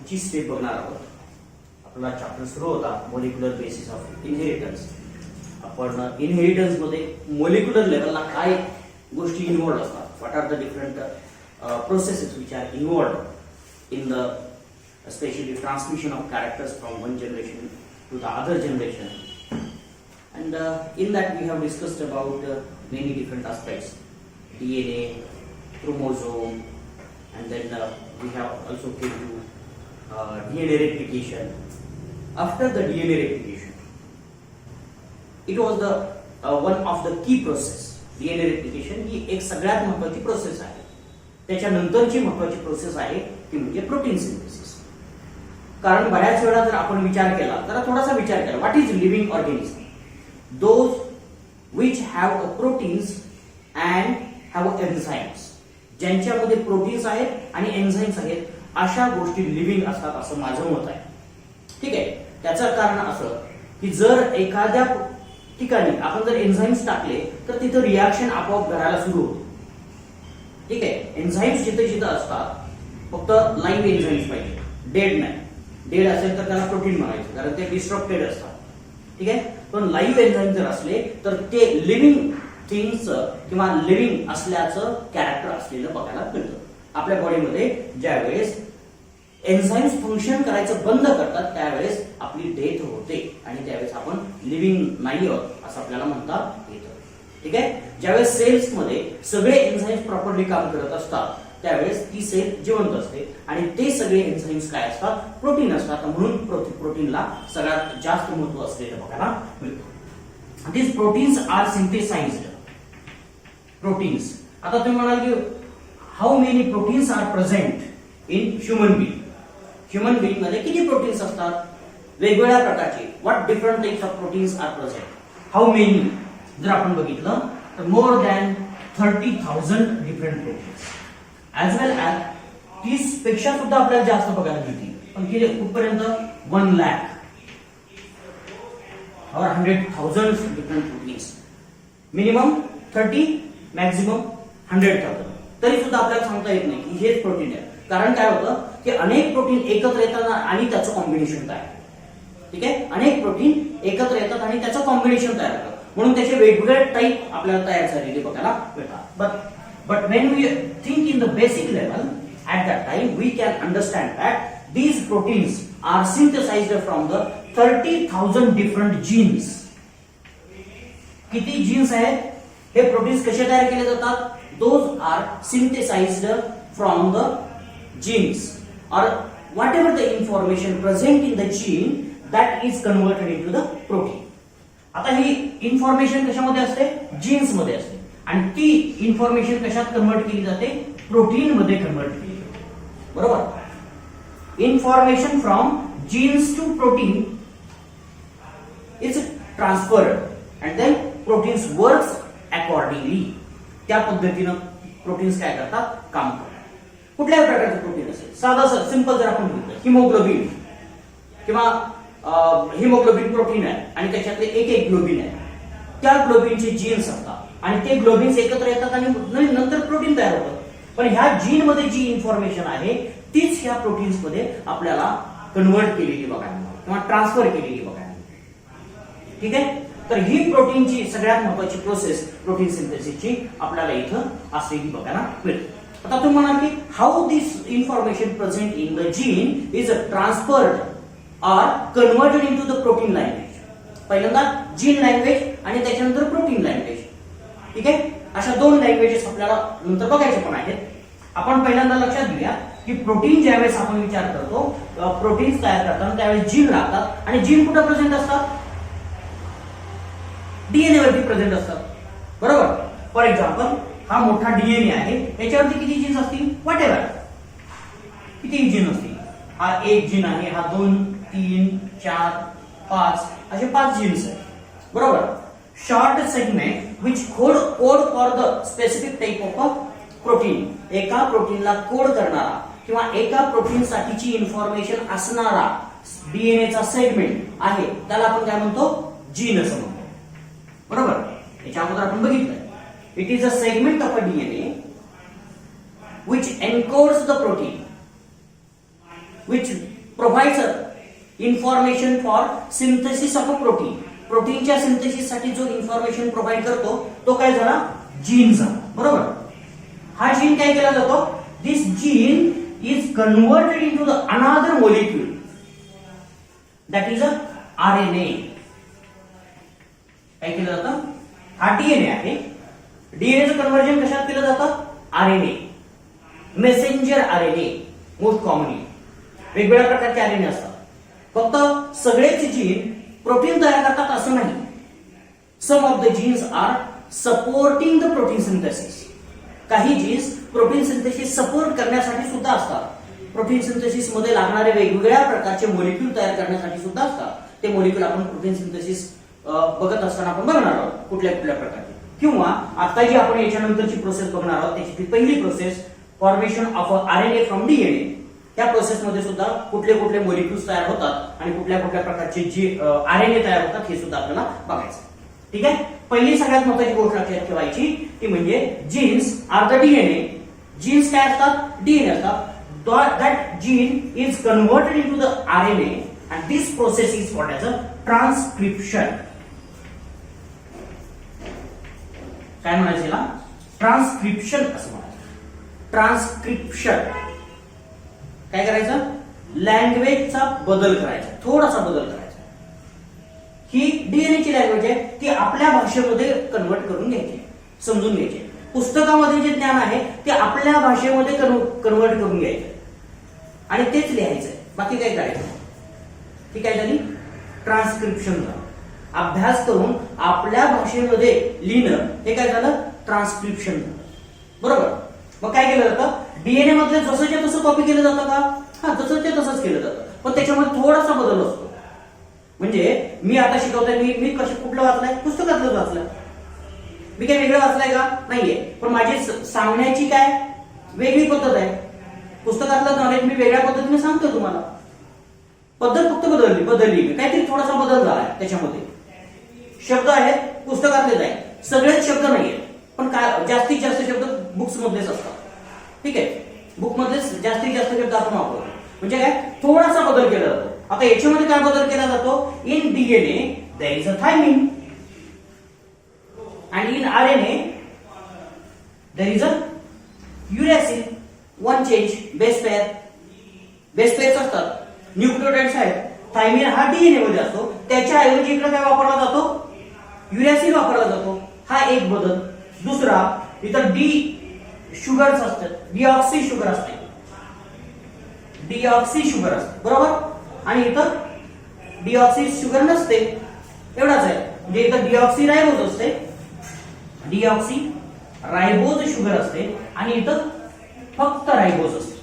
पुढची स्टेप बघणार आहोत. आपला चॅप्टर सुरू होता मॉलिक्युलर बेसिस ऑफ इनहेरिटन्स. आपण इनहेरिटन्स मध्ये मॉलिक्युलर लेवलला काय गोष्टी इन्व्हॉल्ड असतात, what are the different processes which are involved in the especially transmission of characters from one generation to the other generation, and in that we have discussed about many different aspects: DNA, chromosome, and then we have also came to DNA replication. After the DNA replication, it was the one of the key process. DNA replication ही एक सगळ्यात महत्त्वाची process आहे. त्याच्यानंतरची महत्त्वाची process आहे ती म्हणजे protein synthesis. कारण बऱ्याच वेळा जर आपण विचार केला, जरा थोडासा विचार केला, what is living organism? Those which have a proteins and have enzymes. ज्यांच्यामध्ये प्रोटीन्स आहेत आणि एन्झाइम्स आहेत, अशा गोष्टी लिव्हिंग असतात असं माझं मत आहे. ठीक आहे. त्याचं कारण असं की जर एखाद्या ठिकाणी आपण जर एन्झाइम्स टाकले तर तिथं रिॲक्शन आपोआप घडायला सुरू होते. ठीक आहे. एन्झाइम्स जिथे जिथे असतात फक्त लाईव्ह एन्झाइम्स पाहिजे, डेड नाही. डेड असेल तर त्याला प्रोटीन म्हणायचं, कारण ते डिस्ट्रक्टेड असतात. ठीक आहे. पण लाईव्ह एन्झाइम जर असले तर ते लिव्हिंग थिंग्स किंवा लिव्हिंग असल्याचं कॅरेक्टर असलेलं बघायला मिळतं. आपल्या बॉडीमध्ये ज्यावेळेस एन्झाइम्स फंक्शन करायचं बंद करतात त्यावेळेस आपली डेथ होते आणि त्यावेळेस आपण लिव्हिंग नाही आहोत असं आपल्याला म्हणता येतं. ठीक आहे. ज्यावेळेस सेल्स मध्ये सगळे एन्झाइम्स प्रॉपरली काम करत असतात त्यावेळेस ती सेल जिवंत असते आणि ते सगळे एन्झाइम्स काय असतात? प्रोटीन असतात. म्हणून प्रोटीनला सगळ्यात जास्त महत्व असलेलं बघायला मिळतं. This proteins are synthesised. Proteins, आता तुम्ही म्हणाल की how many proteins are present in human being? Human being मध्ये किती प्रोटीन्स असतात? वेगवेगळ्या प्रकारचे. What different types of proteins are present? How many जर आपण बघितलं तर more than 30,000 different proteins. As well as 30 पेक्षा सुद्धा आपल्याला जास्त बघायला मिळतील. पण किती कुठपर्यंत? 1 लाख और 100,000 डिफरंट प्रोटीन्स. Minimum 30, maximum 100,000. तरी सुद्धा आपल्याला सांगता येत नाही की हेच प्रोटीन आहे. कारण काय होतं की अनेक प्रोटीन एकत्र येतात आणि त्याचं कॉम्बिनेशन तयार. ठीक आहे. अनेक प्रोटीन एकत्र येतात आणि त्याचं कॉम्बिनेशन तयार होतं. म्हणून त्याचे वेगवेगळे टाईप आपल्याला तयार झालेले बघायला मिळतात. But when we think in the basic level, at that time we can understand that these proteins are synthesized from the 30,000 different genes. किती जीन्स आहेत? हे प्रोटीन्स कसे तयार केले जातात? Those are synthesized from the genes or whatever the information present in the gene that is converted into the protein. आता ही information कशामध्ये असते? जीन्स मध्ये असते. आणि ती इन्फॉर्मेशन कशात कन्वर्ट केली जाते? प्रोटीन मध्ये कन्वर्ट केली जाते. बरोबर. Information from genes to protein is transferred and then proteins works accordingly. त्या पद्धतीनं प्रोटीन्स काय करतात? काम करतात. कुठल्याही प्रकारचं प्रोटीन असेल, साधा सिंपल जर आपण घेतलं हिमोग्लोबिन किंवा हिमोग्लोबिन प्रोटीन आहे आणि त्याच्यातले एक ग्लोबिन आहे. त्या ग्लोबिनचे जीन्स असतात आणि ते ग्लोबिन्स एकत्र येतात आणि नंतर प्रोटीन तयार होतं. पण ह्या जीन मध्ये जी इन्फॉर्मेशन आहे तीच ह्या प्रोटीन्स मध्ये आपल्याला कन्वर्ट केलेली बघायला किंवा ट्रान्सफर केलेली बघायला. ठीक आहे. तर ही प्रोटीनची सगळ्यात महत्वाची प्रोसेस प्रोटीन सिंथेसिसची आपल्याला इथं असलेली बघायला मिळते. आता तुम्ही म्हणाल की how this information present in the gene is transferred or converted into the protein language. पहिल्यांदा जीन लँग्वेज आणि त्याच्यानंतर प्रोटीन लँग्वेज. ठीक आहे. अशा दोन लँग्वेजेस आपल्याला नंतर बघायचे पण आहेत. आपण पहिल्यांदा लक्षात घेऊया की प्रोटीन ज्यावेळेस आपण विचार करतो प्रोटीन्स तयार करताना त्यावेळेस जीन लागतात आणि जीन कुठे प्रेझेंट असतात? डीएनए वरती प्रेझेंट असतात. बरोबर. फॉर एक्झाम्पल हा मोठा डीएनए आहे, याच्यावरती किती जीन्स असतील? व्हॉटएव्हर किती जीन असतील. हा एक जीन आहे, हा 2, 3, 4, 5 असे 5 जीन्स आहेत. बरोबर. Short segment which code for the specific type of protein. एका प्रोटीनला कोड करणारा किंवा एका प्रोटीन साठीची इन्फॉर्मेशन असणारा डीएनएचा सेगमेंट आहे त्याला आपण काय म्हणतो? जीन असं म्हणतो. बरोबर. याच्या अगोदर आपण बघितलं it is a segment of a DNA which encodes the protein which provides information for synthesis of a protein. प्रोटीनच्या सिंथेसिस साठी जो इन्फॉर्मेशन प्रोव्हाइड करतो तो काय झाला, जीन झाला. बरोबर. हा जीन काय केला जातो, this gene is converted into the another molecule that is a RNA. काय केलं जातं, हा डीएनए आहे. डीएनएचं कन्व्हर्जन कशात केलं जातं, RNA, messenger RNA most commonly. वेगवेगळ्या प्रकारचे आरएनए असतात. फक्त सगळेच जीन प्रोटीन तयार करतात असं नाही. Some of the genes are supporting the protein synthesis. काही जीन्स प्रोटीन सिंथेसिस सपोर्ट करण्यासाठी सुद्धा असतात. प्रोटीन सिंथेसिस मध्ये लागणारे वेगवेगळ्या प्रकारचे मॉलिक्यूल तयार करण्यासाठी सुद्धा असतात. ते मॉलिक्यूल आपण प्रोटीन सिंथेसिस बघत असताना आपण बघणार आहोत कुठल्या कुठल्या प्रकारचे. किंवा आता जी आपण याच्यानंतरची प्रोसेस बघणार आहोत त्याची पहिली process formation of RNA from DNA. त्या प्रोसेसमध्ये सुद्धा कुठले कुठले मॉलिक्यूल्स तयार होतात आणि कुठल्या कुठल्या प्रकारचे जे आरएनए तयार होतात हे सुद्धा आपल्याला बघायचं. ठीक आहे. पहिली सगळ्यात महत्त्वाची गोष्ट लक्षात ठेवायची ती म्हणजे genes are the DNA. Genes काय असतात, डीएनए असतात. That gene is converted into the RNA and this process is called as a transcription. काय म्हणायचं याला, ट्रान्सक्रिप्शन असं म्हणायचं. ट्रान्सक्रिप्शन काय करायचं, लँग्वेजचा बदल करायचा, थोडासा बदल करायचा. ही डीएनए ची लँग्वेज आहे ती आपल्या भाषेमध्ये कन्वर्ट करून घ्यायची, समजून घ्यायची. पुस्तकामध्ये जे ज्ञान आहे ते आपल्या भाषेमध्ये कन्वर्ट करून घ्यायचं आणि तेच लिहायचंय, बाकी काय करायचं. ती काय झाली, ट्रान्सक्रिप्शन. अभ्यास करून आपल्या भाषेमध्ये लिहिणं हे काय झालं, ट्रान्सक्रिप्शन. बरोबर. मग काय केलं जातं, डीएनए मधले जसंच्या तसं कॉपी केलं जातं का, हा जसं ते तसंच केलं जातं, पण त्याच्यामध्ये थोडासा बदल असतो. म्हणजे मी आता शिकवतोय, मी कुठलं वाचलंय, पुस्तकातलं वाचलंय. मी काय वेगळं वाचलंय का, नाहीये. पण माझी सांगण्याची काय वेगळी पद्धत आहे. पुस्तकातलं नॉलेज मी वेगळ्या पद्धतीने सांगतोय तुम्हाला. पद्धत फक्त बदलली काहीतरी थोडासा बदल झालाय त्याच्यामध्ये. शब्द आहेत पुस्तकातलेच आहेत, सगळेच शब्द नाहीयेत, पण काय जास्तीत जास्त शब्द बुक्स मधलेच असतात. ठीक आहे. बुक मधलेच जास्तीत जास्त शब्द आपण वापरतो. म्हणजे काय, थोडासा बदल केला जातो. आता याच्यामध्ये काय बदल केला जातो, in DNA there is a thymine and in RNA there is a uracil. one change, base pairs असतात, न्यूक्लियोटाइड्स आहेत. थायमिन हा डीएनए मध्ये असतो, त्याच्या ऐवजी इकडे काय वापरला जातो, युरॅसिल वापरला जातो. हा एक बदल. दुसरा, इथं डी शुगर्स असतात, डिऑक्सी शुगर असते, डिऑक्सी शुगर असते. बरोबर. आणि इथं डिऑक्सी शुगर नसते, एवढाच आहे. म्हणजे इथं डिऑक्सी रायबोज असते, डिऑक्सी रायबोज शुगर असते आणि इथं फक्त रायबोज असते.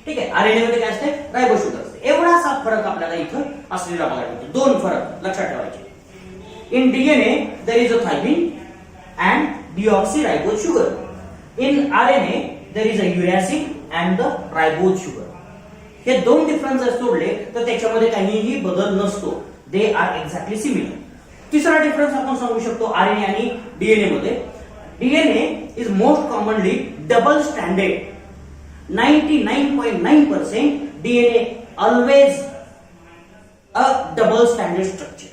ठीक आहे. आरएनए मध्ये काय असते, रायबोज शुगर असते. एवढासा फरक आपल्याला इथं असलेला बघायला मिळतो. दोन फरक लक्षात ठेवायचे. In DNA there is a thymine and deoxyribose sugar. In RNA there is a uracil and the ribose sugar. हे दोन डिफरन्सेस सोडले तर त्याच्यामध्ये काहीही बदल नसतो. They are exactly similar. तिसरा डिफरन्स आपण सांगू शकतो आरएनए आणि डीएनए मध्ये. DNA is most commonly double standard. 99.9% DNA always a double standard structure,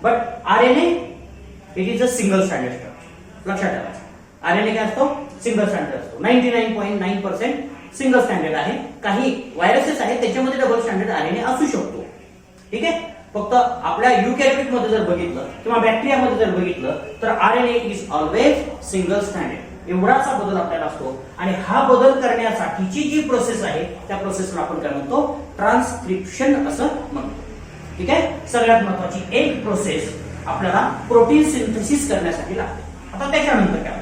but RNA it is a single standard structure. लक्षात ठेवायचं. आरएनए काय असतो, सिंगल स्टँडर्ड असतो. 99.9% सिंगल स्टँडर्ड आहे. काही व्हायरसेस आहेत त्याच्यामध्ये डबल स्टँडर्ड आरएनए असू शकतो. ठीक आहे. फक्त आपल्या युकॅरियोट मध्ये जर बघितलं किंवा बॅक्टेरियामध्ये जर बघितलं तर RNA is always single standard. एवढाचा बदल आपल्याला असतो. आणि हा बदल करण्यासाठीची जी प्रोसेस आहे त्या प्रोसेसला आपण काय म्हणतो, ट्रान्सक्रिप्शन असं म्हणतो. ठीक आहे. सगळ्यात महत्वाची एक प्रोसेस आपल्याला प्रोटीन सिंथेसिस करण्यासाठी लागते. आता त्याच्यानंतर काय,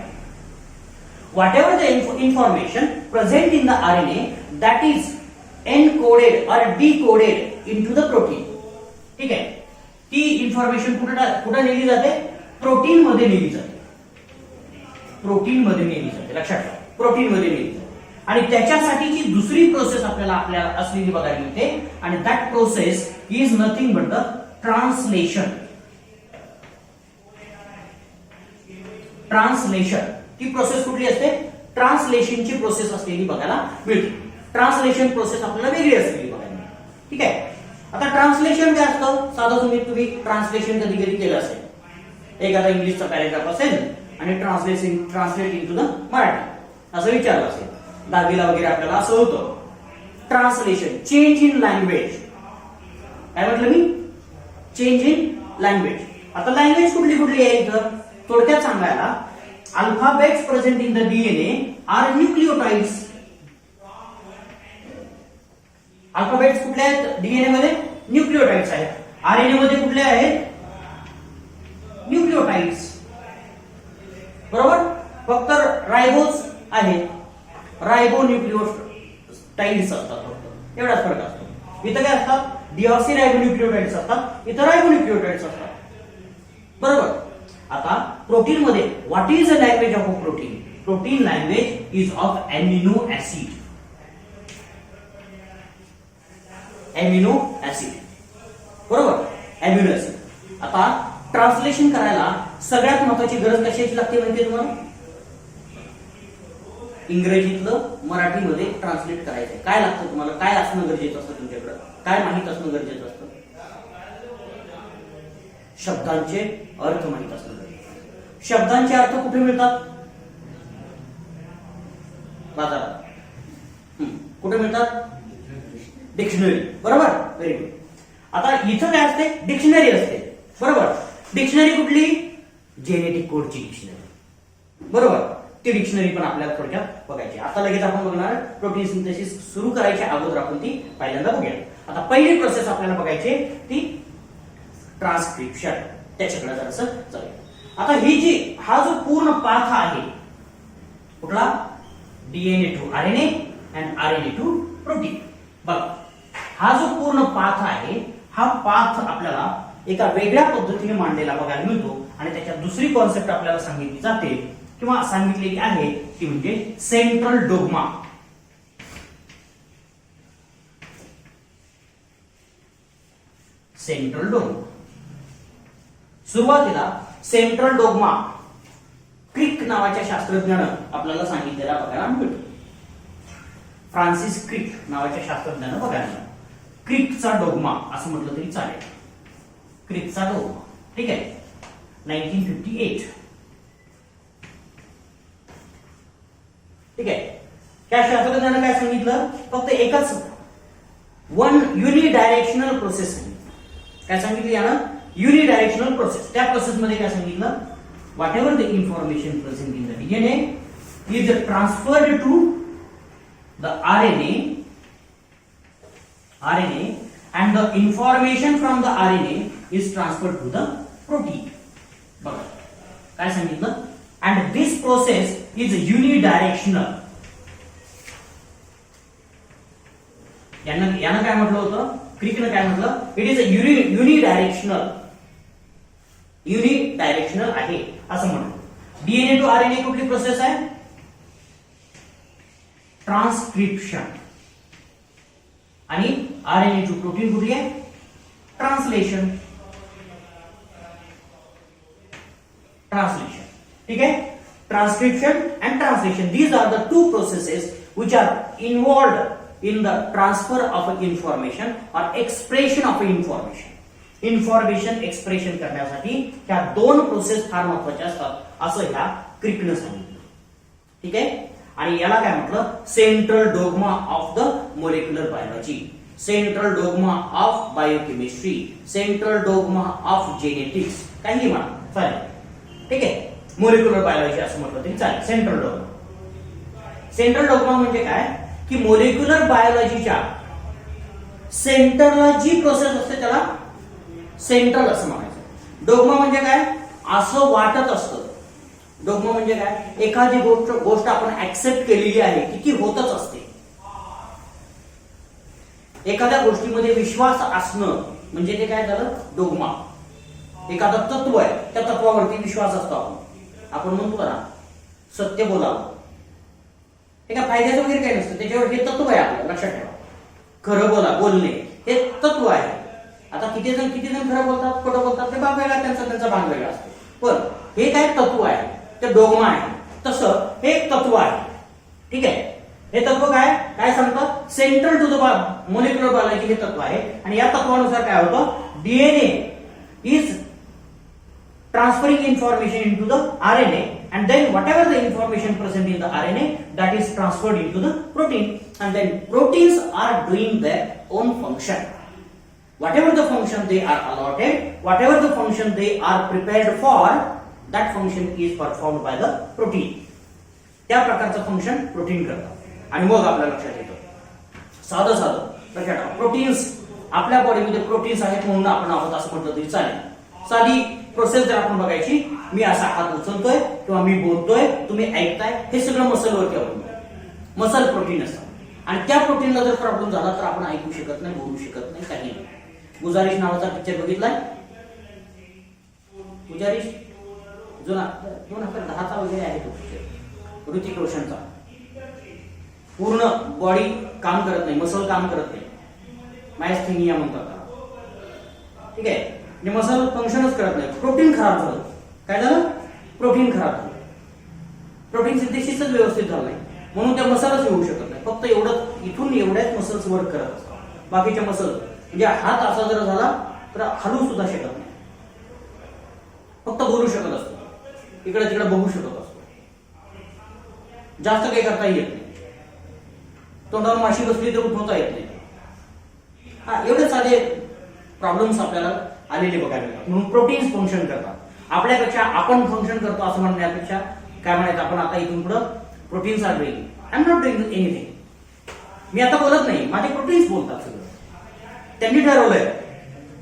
whatever the information present in the RNA that is encoded or decoded into the protein. ठीक आहे. ती इन्फॉर्मेशन कुठे नेली जाते, प्रोटीन मध्ये नेली जाते. प्रोटीन मध्ये नेली जाते. लक्षात ठेवा, प्रोटीन मध्ये नेली जाते. आणि त्याच्यासाठीची दुसरी प्रोसेस आपल्याला असलेली बघायला मिळते आणि that process is nothing but the translation. Translation ती प्रोसेस कुठली असते, ट्रान्सलेशनची प्रोसेस असलेली बघायला मिळते. ट्रान्सलेशन प्रोसेस आपल्याला वेगळी असलेली बघायला मिळते. ठीक आहे. आता ट्रान्सलेशन काय असतं, साधं तुम्ही ट्रान्सलेशन कधी कधी केलं असेल, एखादा इंग्लिशचा पॅरेग्राफ असेल आणि translate into the Marathi असं विचारलं असेल, 10वीला वगैरे आपल्याला असं होतं. Translation, change in language. काय म्हटलं मी? Change in language. आता लँग्वेज कुठली कुठली आहे इथं थोडक्यात सांगायला, alphabets present in the DNA are nucleotides. Alphabets कुठले आहेत डीएनए मध्ये? न्यूक्लिओटाइड्स आहेत. आरएनए मध्ये कुठले आहेत? न्यूक्लिओटाइड्स. बरोबर. फक्त रायबोज आहेत, रायबो न्यूक्लिओटाइड्स असतात, फक्त एवढाच फरक असतो. इथं काय असतात? डिऑक्सिरायबो न्यूक्लिओटाइड्स असतात, इथं रायबो न्यूक्लिओटाइड्स असतात. बरोबर. आता प्रोटीन मध्ये what is the language of a protein? Protein language is of amino acid. Amino acid. बरोबर. Amino acid. आता ट्रान्सलेशन करायला सगळ्यात महत्वाची गरज कशाची लागते माहिती आहे तुम्हाला? इंग्रजीतलं मराठीमध्ये ट्रान्सलेट करायचं. काय लागतं तुम्हाला? काय असणं गरजेचं असतं तुमच्याकडे? काय माहित असणं गरजेचं असतं? शब्दांचे अर्थ माहित असणं गरजेचं. शब्दांचे अर्थ कुठे मिळतात? बाजारात. कुठे मिळतात? डिक्शनरी. बरोबर. Very good. आता इथं काय असते? डिक्शनरी असते. बरोबर. डिक्शनरी कुठली? जेनेटिक कोडची डिक्शनरी. बरोबर. ती डिक्शनरी पण आपल्याला थोडक्यात बघायची. आता लगेच आपण बघणार प्रोटीन सिंथेसिस सुरू करायच्या अगोदर आपण ती पहिल्यांदा बघूया. आता पहिली प्रोसेस आपल्याला बघायची ती ट्रान्सक्रिप्शन. त्याच्याकडे जरासं जाऊया. आता हा जो पूर्ण पाथ आहे कुठला? DNA to RNA and RNA to protein. बघा, हा जो पूर्ण पाथ आहे, हा पाथ आपल्याला एका वेगळ्या पद्धतीने मांडलेला बघायला मिळतो आणि त्याच्यात दुसरी कॉन्सेप्ट आपल्याला सांगितली जाते किंवा सांगितलेली आहे ती म्हणजे सेंट्रल डोग्मा. Central dogma. सुरुवातीला सेंट्रल डोग्मा क्रिक नावाच्या शास्त्रज्ञानं आपल्याला सांगितलेला बघायला मिळतो. फ्रान्सिस क्रिक नावाच्या शास्त्रज्ञानं बघायला मिळतो. क्रिकचा डोग्मा असं म्हटलं तरी चालेल. क्रिकचा डोग्मा. ठीक आहे. 1958. ठीक आहे. त्या शास्त्रज्ञानं काय सांगितलं? फक्त एकच वन युनिडायरेक्शनल प्रोसेस. काय सांगितलं यानं? Unidirectional process. त्या प्रोसेस मध्ये काय सांगितलं? Whatever the information present in the DNA is transferred to the RNA and the information from the RNA is transferred to the protein. बघा काय सांगितलं? And this process is unidirectional. यानं काय म्हटलं होतं? क्रिकनं काय म्हटलं? It is unidirectional. युनिडायरेक्शनल आहे असं म्हणतो. डीएनए टू आरएनए कुठली प्रोसेस आहे? ट्रान्सक्रिप्शन. आणि आरएनए टू प्रोटीन कुठली आहे? ट्रान्सलेशन. ट्रान्सलेशन. ठीक आहे. Transcription and translation, these are the two processes which are involved in the transfer of information or expression of information. Information expression करण्यासाठी ह्या दोन प्रोसेस फार महत्वाच्या असतात असं ह्या क्रिकनं सांगितलं. ठीक आहे. आणि याला काय म्हटलं? Central dogma of the molecular biology, central dogma of biochemistry, central dogma of genetics, काही म्हणा चालेल. ठीक आहे. मोलेक्युलर बायोलॉजी असं म्हटलं तरी चालेल. Central dogma. सेंट्रल डोग्मा म्हणजे काय की मोलेक्युलर बायोलॉजीच्या सेंटरला जी प्रोसेस असते त्याला सेंट्रल असं म्हणायचं. डोग्मा म्हणजे काय? असं वाटत असतं. डोग्मा म्हणजे काय? एखादी गोष्ट आपण ऍक्सेप्ट केलेली आहे की ती होतच असते. एखाद्या गोष्टीमध्ये विश्वास असणं म्हणजे ते काय झालं? डोग्मा. एखादं तत्व आहे, त्या तत्वावरती विश्वास असतो. आपण म्हणतो ना सत्य बोलावं, हे काय फायद्याचं वगैरे काही नसतं, त्याच्यावर हे तत्व आहे आपलं, लक्षात ठेवा. खरं बोलणे हे तत्व आहे. आता किती जण खरं बोलतात, खोटं बोलतात, ते भाग वेगळा, त्यांचा भाग वेगळा असतो. पण हे काय तत्व आहे, ते डोग्मा आहे. तसं हे एक तत्व आहे. ठीक आहे. हे तत्व काय काय सांगतं, central to the molecular biology हे तत्व आहे. आणि या तत्वानुसार काय होतं, DNA is transferring information into the RNA, and then whatever the information present in the RNA, that is transferred into the protein, and then proteins are doing their own function. Whatever the function they are allotted, whatever the function they are prepared for, that function is performed by the protein. त्या प्रकारचं function protein करतात. आणि मग आपल्या लक्षात येतं साधं लक्षात ठेवा, प्रोटीन्स आपल्या बॉडीमध्ये प्रोटीन्स आहेत म्हणून आपण आहोत असं म्हटलं तरी चालेल. साधी प्रोसेस जर आपण बघायची, मी असा हात उचलतोय किंवा मी बोलतोय, तुम्ही ऐकताय, हे सगळं मसलवरती अवलंबून. मसल प्रोटीन असतं आणि त्या प्रोटीनला जर प्रॉब्लेम झाला तर आपण ऐकू शकत नाही, बोलू शकत नाही, काही नाही. गुजारिश नावाचा पिक्चर बघितलाय, गुजारिश जुना 2010चा वगैरे आहे तो पिक्चर, ऋतिक रोशनचा. पूर्ण बॉडी काम करत नाही, मसल काम करत नाही, मायस्थेनिया म्हणतात त्याला. ठीक आहे, म्हणजे मसल फंक्शनच करत नाही. प्रोटीन खराब झालं. काय झालं, प्रोटीन खराब झालं, प्रोटीन सिंथेसिसच व्यवस्थित झालं नाही म्हणून त्या मसलच होऊ शकत नाही. फक्त एवढं इथून एवढ्याच मसल्स वर्क करत असतात, बाकीच्या मसल म्हणजे हात असा जर झाला तर हलवू सुद्धा शकत नाही, फक्त बोलू शकत असतो, इकडे तिकडे बघू शकत असतो, जास्त काही करता येत नाही. तोंडावर माशी बसली तर उठवता येत नाही. हा, एवढे साधे प्रॉब्लेम्स आपल्याला आलेले बघायला मिळतात. म्हणून प्रोटीन्स फंक्शन करतात. आपल्यापेक्षा आपण फंक्शन करतो असं म्हणण्यापेक्षा काय म्हणायचं, आपण आता इथून पुढे proteins are doing, I am not doing anything. मी आता बोलत नाही, माझे प्रोटीन्स बोलतात सगळं. त्यांनी ठरवलंय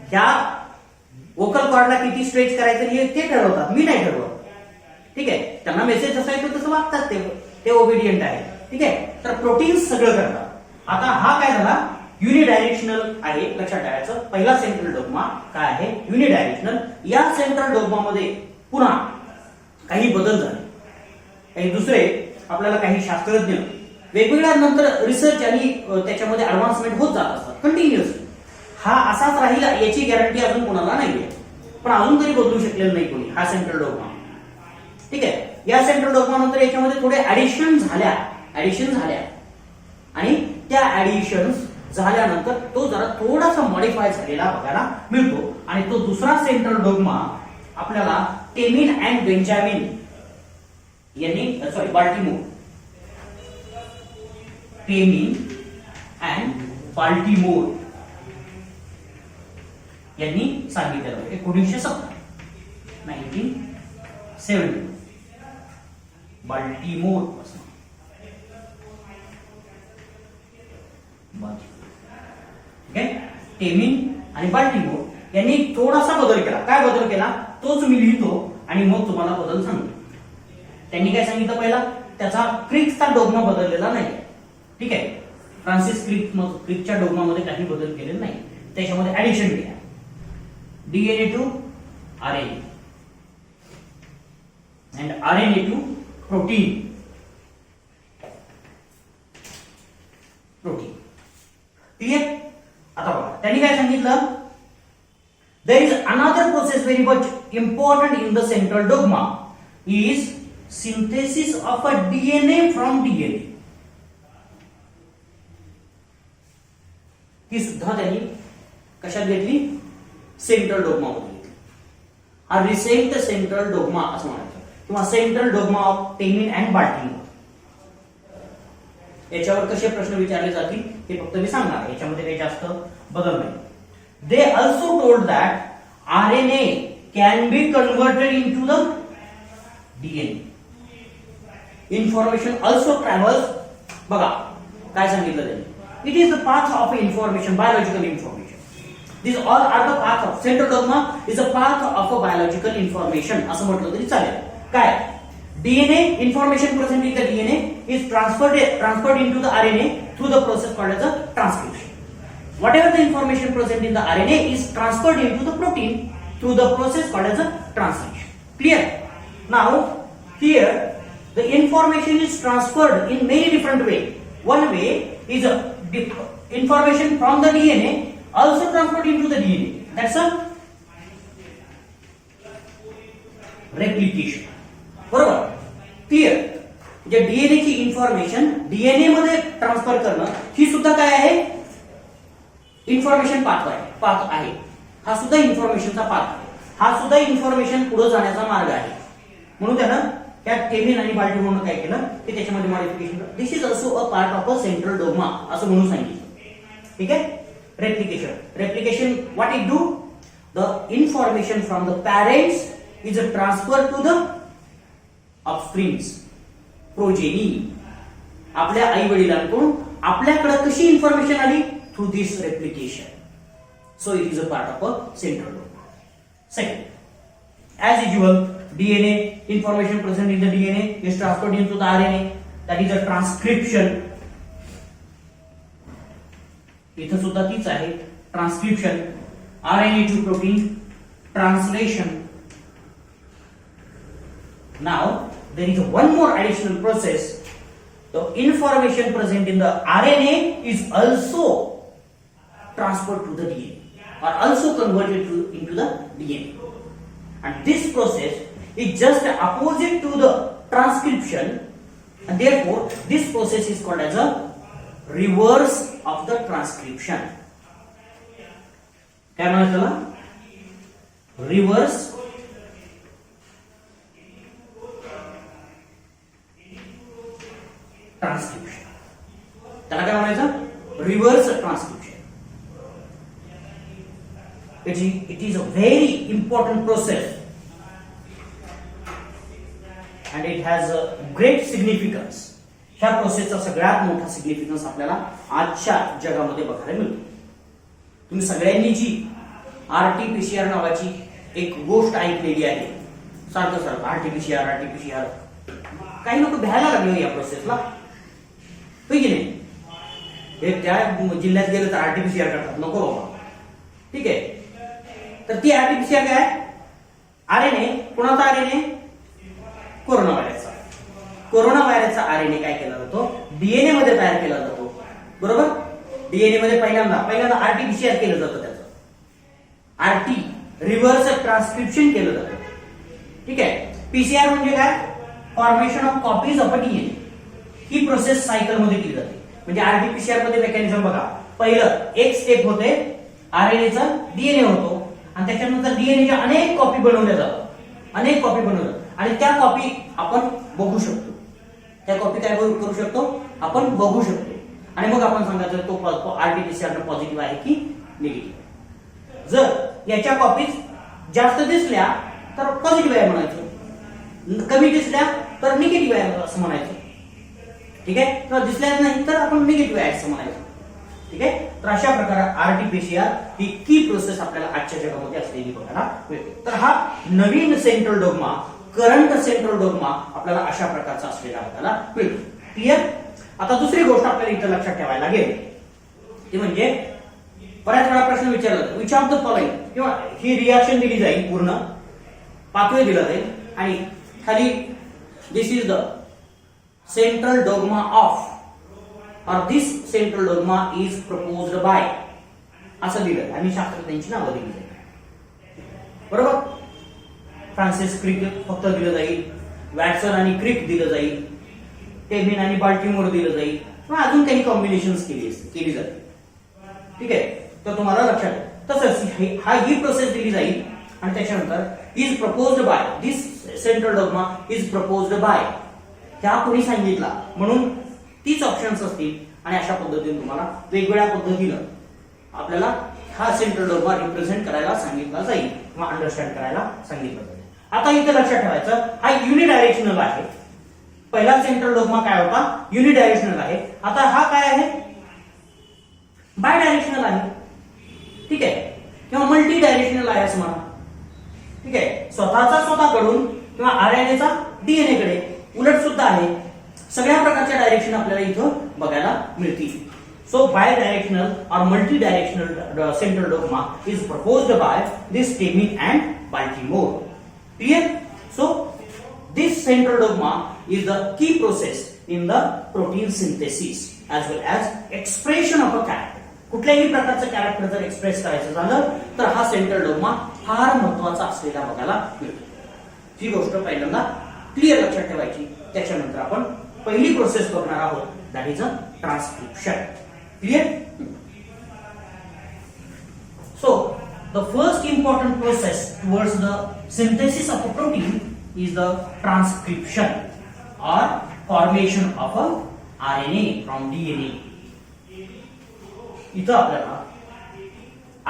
ह्या वोकल कॉर्डला किती स्ट्रेच करायचं हे ते ठरवतात, मी नाही ठरवत. ठीक आहे, त्यांना मेसेज जसा येतो तसं वागतात ते ओबिडियंट आहे. ठीक आहे, तर प्रोटीन्स सगळं करतात. आता हा काय झाला, युनिडायरेक्शनल आहे, लक्षात ठेवायचं. पहिला सेंट्रल डोग्मा काय आहे, युनिडायरेक्शनल. या सेंट्रल डोग्मामध्ये पुन्हा काही बदल झाले, काही दुसरे आपल्याला काही शास्त्रज्ञ वेगवेगळ्या नंतर रिसर्च आणि त्याच्यामध्ये ऍडव्हान्समेंट होत जात असतात कंटिन्युअसली. हा असाच राहील याची गॅरंटी अजून कोणाला नाहीये, पण अजून तरी बदलू शकलेलं नाही कोणी हा सेंट्रल डोग्मा. ठीक आहे, या सेंट्रल डोग्मा नंतर याच्यामध्ये थोडे ऍडिशन झाल्या आणि त्या ऍडिशन्स झाल्यानंतर तो जरा थोडासा मॉडिफाय झालेला बघायला मिळतो. आणि तो दुसरा सेंट्रल डोग्मा आपल्याला टेमिन अँड बेंजामिन यांनी बाल्टिमोर, टेमिन अँड बाल्टिमोर यांनी सांगितलेलं आहे 1970 बाल्टिमोर पासून. टेमिन आणि बाल्टिमोर यांनी थोडासा बदल केला. काय बदल केला तोच मी लिहितो आणि मग तुम्हाला बदल सांगतो. त्यांनी काय सांगितलं, पहिला त्याचा क्रिकचा डोग्मा बदललेला नाही. ठीक आहे, फ्रान्सिस क्रिकच्या डोग्मामध्ये काही बदल केलेला नाही, त्याच्यामध्ये ऍडिशन केल्या DNA to RNA and RNA to protein. Clear. आता बघा त्यांनी काय सांगितलं, there is another process very much important in the central dogma is synthesis of a DNA from DNA. ती सुद्धा त्यांनी कशात घेतली, सेंट्रल डोग्मा मध्ये घेतली. हा रिसेंट सेंट्रल डोग्मा असं म्हणायचं किंवा central dogma of Temin and Baltimore. याच्यावर कसे प्रश्न विचारले जातील हे फक्त मी सांगणार, याच्यामध्ये काही जास्त बदल नाही. They also told that RNA can be converted into the DNA. Information also travels. बघा काय सांगितलं त्यांनी, it is the path of information, biological information. These all are the path of central dogma is a path of a biological information असं म्हटलं तरी चालेल. काय DNA information present in the DNA is transferred into the RNA through the process called as a transcription. Whatever the information present in the RNA is transferred into the protein through the process called as a translation. Clear? Now here the information is transferred in many different ways. One way is information from the DNA also transferred into the DNA. That's a replication. बरोबर. Clear. जे DNA ची information DNA मध्ये transfer करणं ही सुद्धा काय आहे, information path आहे. हा सुद्धा इन्फॉर्मेशनचा पाथ आहे. हा सुद्धा इन्फॉर्मेशन पुढे जाण्याचा मार्ग आहे. म्हणून त्यानं त्या केव्हिन आणि बाल्टिमोरनं काय केलं की त्याच्यामध्ये modification. This is also a part of a central dogma असं म्हणून सांगितलं. ठीक आहे. Replication what it do, the information from the parents is transfer to the offsprings, progeny. आपल्या आई वडिलांकडून आपल्याकडे कशी इन्फॉर्मेशन आली, through this replication. So it is a part of a central dogma. Second, as usual, DNA information present in the DNA is transferred into the RNA. That is a transcription. इथं सुद्धा तीच आहे transcription. RNA to protein translation. Now there is one more additional process. The information present in the RNA is also transferred to the DNA. Are also converted into the DNA, and this process is just opposite to the transcription, and therefore this process is called as a reverse of the transcription. क्या म्हणा त्याला, reverse transcription. त्याला काय म्हणायचं, reverse transcription. It is a very important process and it has a great significance. ह्या प्रोसेसचा सगळ्यात मोठा significance आपल्याला आजच्या जगामध्ये बघायला मिळतो. तुम्ही सगळ्यांनी जी आरटीपीसीआर नावाची एक गोष्ट ऐकलेली आहे, सारखं आरटीपीसीआर. काही लोक भ्यायला लागले या प्रोसेसला, होय की नाही. हे त्या जिल्ह्यात गेलं तर आरटीपीसीआर करतात, नको बाबा. ठीक आहे. तर ती आरटीपीसीआर काय, आरएनए. कोणाचा आरएनए, कोरोना व्हायरसचा आरएनए काय केला जातो, डीएनए मध्ये तयार केला जातो. बरोबर. डीएनए मध्ये पहिल्यांदा आरटीपीसीआर केलं जातं. त्याचं आरटी रिव्हर्स ट्रान्सक्रिप्शन केलं जातं. ठीक आहे. पीसीआर म्हणजे काय, formation of copies of a DNA. He process cycle मध्ये केली जाते. म्हणजे आरटीपीसीआर मध्ये मेकॅनिझम बघा, पहिलं एक स्टेप होते, आरएनएचा डीएनए होतो आणि त्याच्यानंतर डीएनएच्या अनेक कॉपी बनवल्या जातात. आणि त्या कॉपी आपण बघू शकतो. त्या कॉपी काय करू शकतो, आपण बघू शकतो. आणि मग आपण सांगायचं तो आरटीपीसीआर पॉझिटिव्ह आहे की निगेटिव्ह. जर याच्या कॉपीज जास्त दिसल्या तर पॉझिटिव्ह आहे म्हणायचं, कमी दिसल्या तर निगेटिव्ह आहे असं म्हणायचं. ठीक आहे. तर दिसल्या नाही तर आपण निगेटिव्ह आहे असं म्हणायचं. ठीक आहे. तर अशा प्रकारे आरटीपीसीआर ही की प्रोसेस आपल्याला आजच्या जगामध्ये असलेली बघायला मिळते. तर हा नवीन central dogma, current central dogma आपल्याला अशा प्रकारचा असलेला बघायला मिळतो. क्लिअर. आता दुसरी गोष्ट आपल्याला इथं लक्षात ठेवायला लागेल ती म्हणजे बऱ्याच वेळा प्रश्न विचारला जातो, विच ऑफ द फॉलोइंग, किंवा ही रिॲक्शन दिली जाईल, पूर्ण पाथवे दिला जाईल आणि खाली this is the central dogma of or this central dogma is proposed by असं दिलं आणि शास्त्रज्ञांची नावं दिली जाईल. बरोबर. फ्रान्सिस क्रिक फक्त दिलं जाईल, वॅटसन आणि क्रिक दिलं जाईल, केव्हिन आणि बाल्टिमोर दिलं जाईल, किंवा अजून काही कॉम्बिनेशन केली जाते. ठीक आहे. तर तुम्हाला लक्षात तसंच ही प्रोसेस दिली जाईल आणि त्याच्यानंतर is proposed by, this central dogma is proposed bye, ह्या कोणी सांगितला, म्हणून तीच ऑप्शन्स असतील आणि अशा पद्धतीने तुम्हाला वेगवेगळ्या पद्धतीनं आपल्याला हा सेंट्रल डोग्मा रिप्रेझेंट करायला सांगितला जाईल किंवा अंडरस्टँड करायला सांगितलं जाईल. आता इथे लक्षात ठेवायचं, हा युनिडायरेक्शनल आहे. पहिला सेंट्रल डोग्मा काय होता, युनिडायरेक्शनल आहे. आता हा काय आहे, बाय डायरेक्शनल आहे. ठीक आहे. किंवा मल्टी डायरेक्शनल आहे असं म्हणा. ठीक आहे. स्वतःकडून किंवा आरएनएचा डीएनए कडे उलट सुद्धा आहे. सगळ्या प्रकारच्या डायरेक्शन आपल्याला इथं बघायला मिळतील. सो बाय डायरेक्शनल और multidirectional central dogma is proposed by this Kevin and Baltimore. Clear. So this central dogma is the key process in the protein synthesis as well as expression of a character. कुठल्याही प्रकारचं character जर express करायचं झालं तर हा central dogma फार महत्वाचा असलेला बघायला मिळतो. ही गोष्ट पहिल्यांदा क्लिअर लक्षात ठेवायची. त्याच्यानंतर आपण पहिली प्रोसेस बघणार आहोत, that is a transcription. Clear? So the first important process towards the synthesis of a protein is the transcription or formation of a RNA from DNA. इथं आपल्याला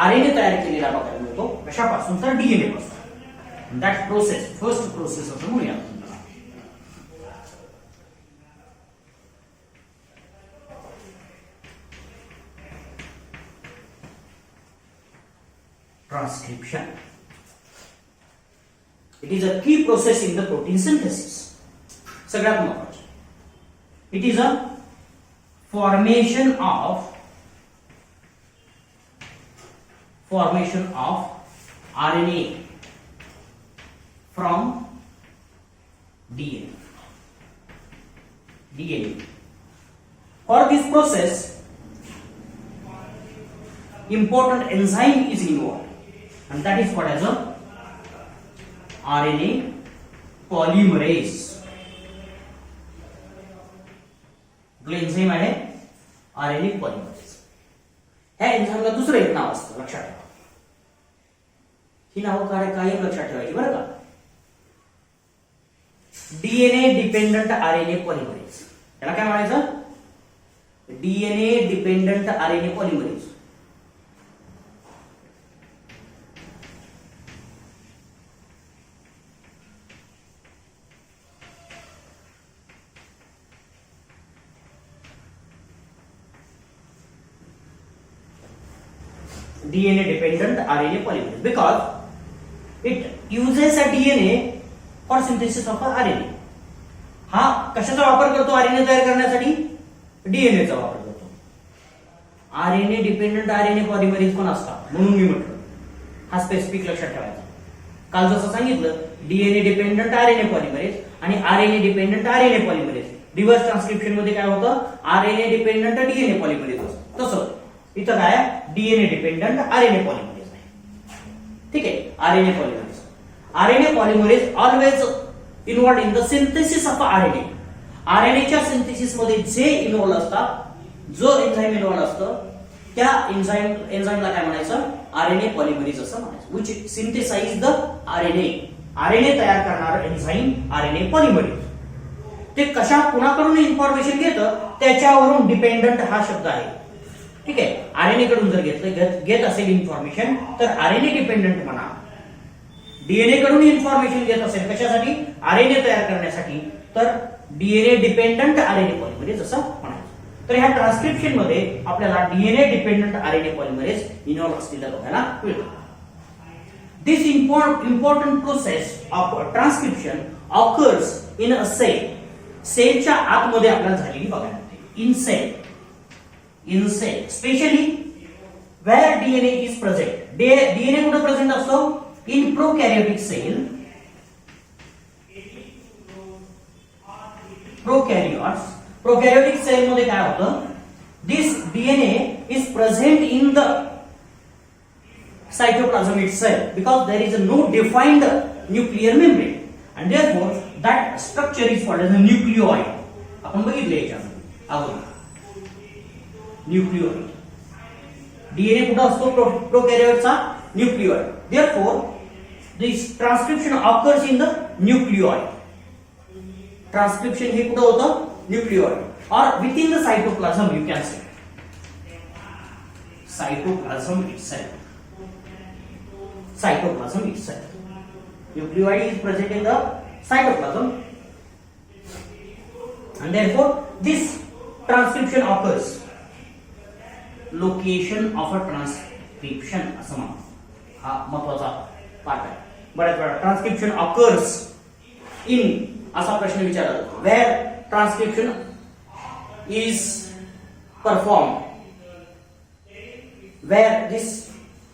RNA तयार केलेला बघायला मिळतो. कशापासून? तर DNA पासून. दॅट प्रोसेस, फर्स्ट प्रोसेस असं म्हणूया. Transcription. It is a key process in the protein synthesis. सगळ्यात महत्त्वाचे. It is a formation of RNA from DNA. For this process, important enzyme is involved. And that is called as a RNA polymerase. Enzyme आहे RNA polymerase. ह्या एन्झाइमला दुसरं एक नाव असतं, लक्षात ठेवा. ही नाव कायम लक्षात ठेवायची बरं का. DNA dependent RNA polymerase. त्याला काय म्हणायचं? DNA dependent RNA polymerase. DNA dependent RNA polymerase because it uses a DNA for synthesis of a RNA. हा कशाचा वापर करतो RNA तयार करण्यासाठी? DNA चा वापर करतो. RNA डिपेंडंट RNA पॉलिमरेज पण असतात, म्हणून मी म्हटलं हा स्पेसिफिक लक्षात ठेवायचा. काल जसं सांगितलं DNA डिपेंडंट RNA पॉलिमरेज आणि RNA dependent RNA polymerase. Reverse transcription मध्ये काय होतं? RNA डिपेंडंट DNA पॉलिमरेज असतं. तसं इथं काय DNA डिपेंडंट RNA पॉलिमरेज आहे. ठीक आहे. RNA polymerase always involved in the synthesis of RNA. RNA च्या सिंथेसिस मध्ये जे इन्व्हॉल्व असतात, जो एन्झाइम इन्व्हॉल्व असतं, त्या एन्झाइमला काय म्हणायचं? RNA पॉलिमरेज असं म्हणायचं. व्हिच सिंथेसाइज द RNA तयार करणारं एन्झाइम RNA पॉलिमरेज. ते कुणाकडून इन्फॉर्मेशन घेतं त्याच्यावरून डिपेंडंट हा शब्द आहे. ठीक आहे. RNA कडून जर घेत असेल इन्फॉर्मेशन तर RNA डिपेंडंट म्हणा. DNA कडून इन्फॉर्मेशन घेत असेल कशासाठी? RNA तयार करण्यासाठी, तर DNA डिपेंडंट RNA पॉलिमरेज असं म्हणायचं. तर ह्या ट्रान्सक्रिप्शन मध्ये आपल्याला DNA dependent RNA polymerase involve असलेलं बघायला मिळतं. This important process of transcription occurs in a cell. सेलच्या आतमध्ये आपल्याला झालेली बघायला मिळते. In cell specially where DNA is present. DNA कुठे प्रेझेंट असतो? In prokaryotic cell. Prokaryotic cell मध्ये काय होतं? This DNA is present in the cytoplasm itself because there is no defined nuclear membrane and therefore that structure is called as a nucleoid. आपण बघितले याच्यामध्ये अगोदर न्यूक्लिओइड. DNA कुठे असतो? प्रोकॅरियोटचा न्यूक्लिओइड. Therefore this transcription occurs in the nucleoid. Transcription हे कुठे होतं? न्यूक्लिओइड or within the cytoplasm you can say. Cytoplasm itself. Nucleoid is present in the cytoplasm and therefore this transcription occurs. Location of a transcription असं म्हणा. हा महत्वाचा part आहे. बऱ्याच वेळा ट्रान्सक्रिप्शन ऑकर्स इन असा प्रश्न विचारला जातो. Where transcription is perform, where this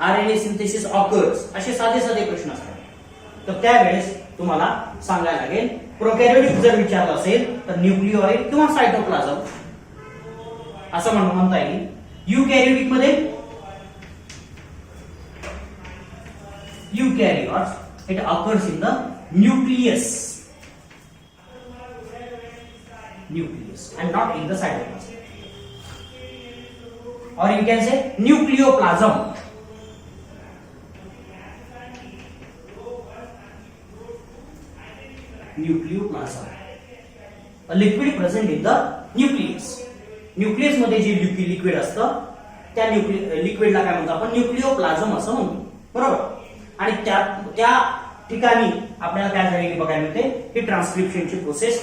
RNA synthesis occurs, असे साधे साधे प्रश्न असतात. तर त्यावेळेस तुम्हाला सांगायला लागेल प्रोकॅरियोटिक जर विचारलं असेल तर न्यूक्लिओइड किंवा सायटोप्लाझम असं म्हणता येईल. युकॅरियोटिक मध्ये eukaryotes it occurs in the nucleus. nucleus and not in the cytoplasm. Or you can say nucleoplasm. Nucleoplasm, a liquid present in the nucleus. Nucleus मध्ये जे लिक्विड असतं त्या लिक्विडला काय म्हणतो आपण न्यूक्लिओप्लाझम असं म्हणतो, बरोबर. आणि त्या ठिकाणी आपल्याला काय झालेली बघायला मिळते, ही ट्रान्सक्रिप्शनची प्रोसेस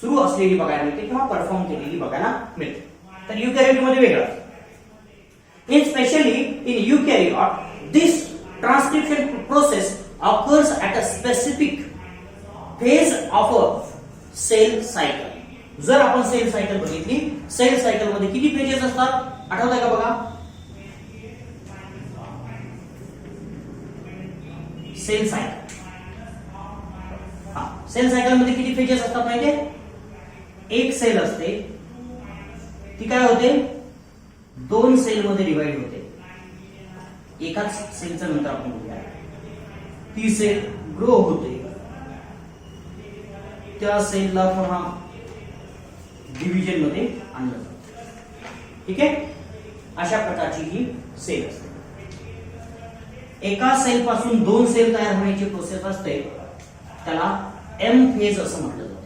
सुरू असलेली बघायला मिळते किंवा परफॉर्म केलेली बघायला मिळते. तर युकॅरियोट मध्ये वेगळं. In specially in eukaryote this transcription process occurs at a specific phase of a cell cycle. जर आपण सेल सायकल बघितली, सेल सायकल मध्ये किती फेजेस असतात आठवतंय का बघा. सेल सायकल, सेल सायकल मध्ये किती फेजेस असतात माहितीये. एक सेल असते ती काय होते, दोन सेल मध्ये डिवाइड होते. एकाच सेलचं नंतर आपण बघूया. ती सेल ग्रो होते, त्या सेलला पुन्हा डिव्हिजन मध्ये आणलं जातं. ठीक आहे, अशा प्रकारची ही सेल असते. एका सेल पासून दोन सेल तयार होण्याची प्रोसेस असते, त्याला एम फेज असं म्हटलं जातं.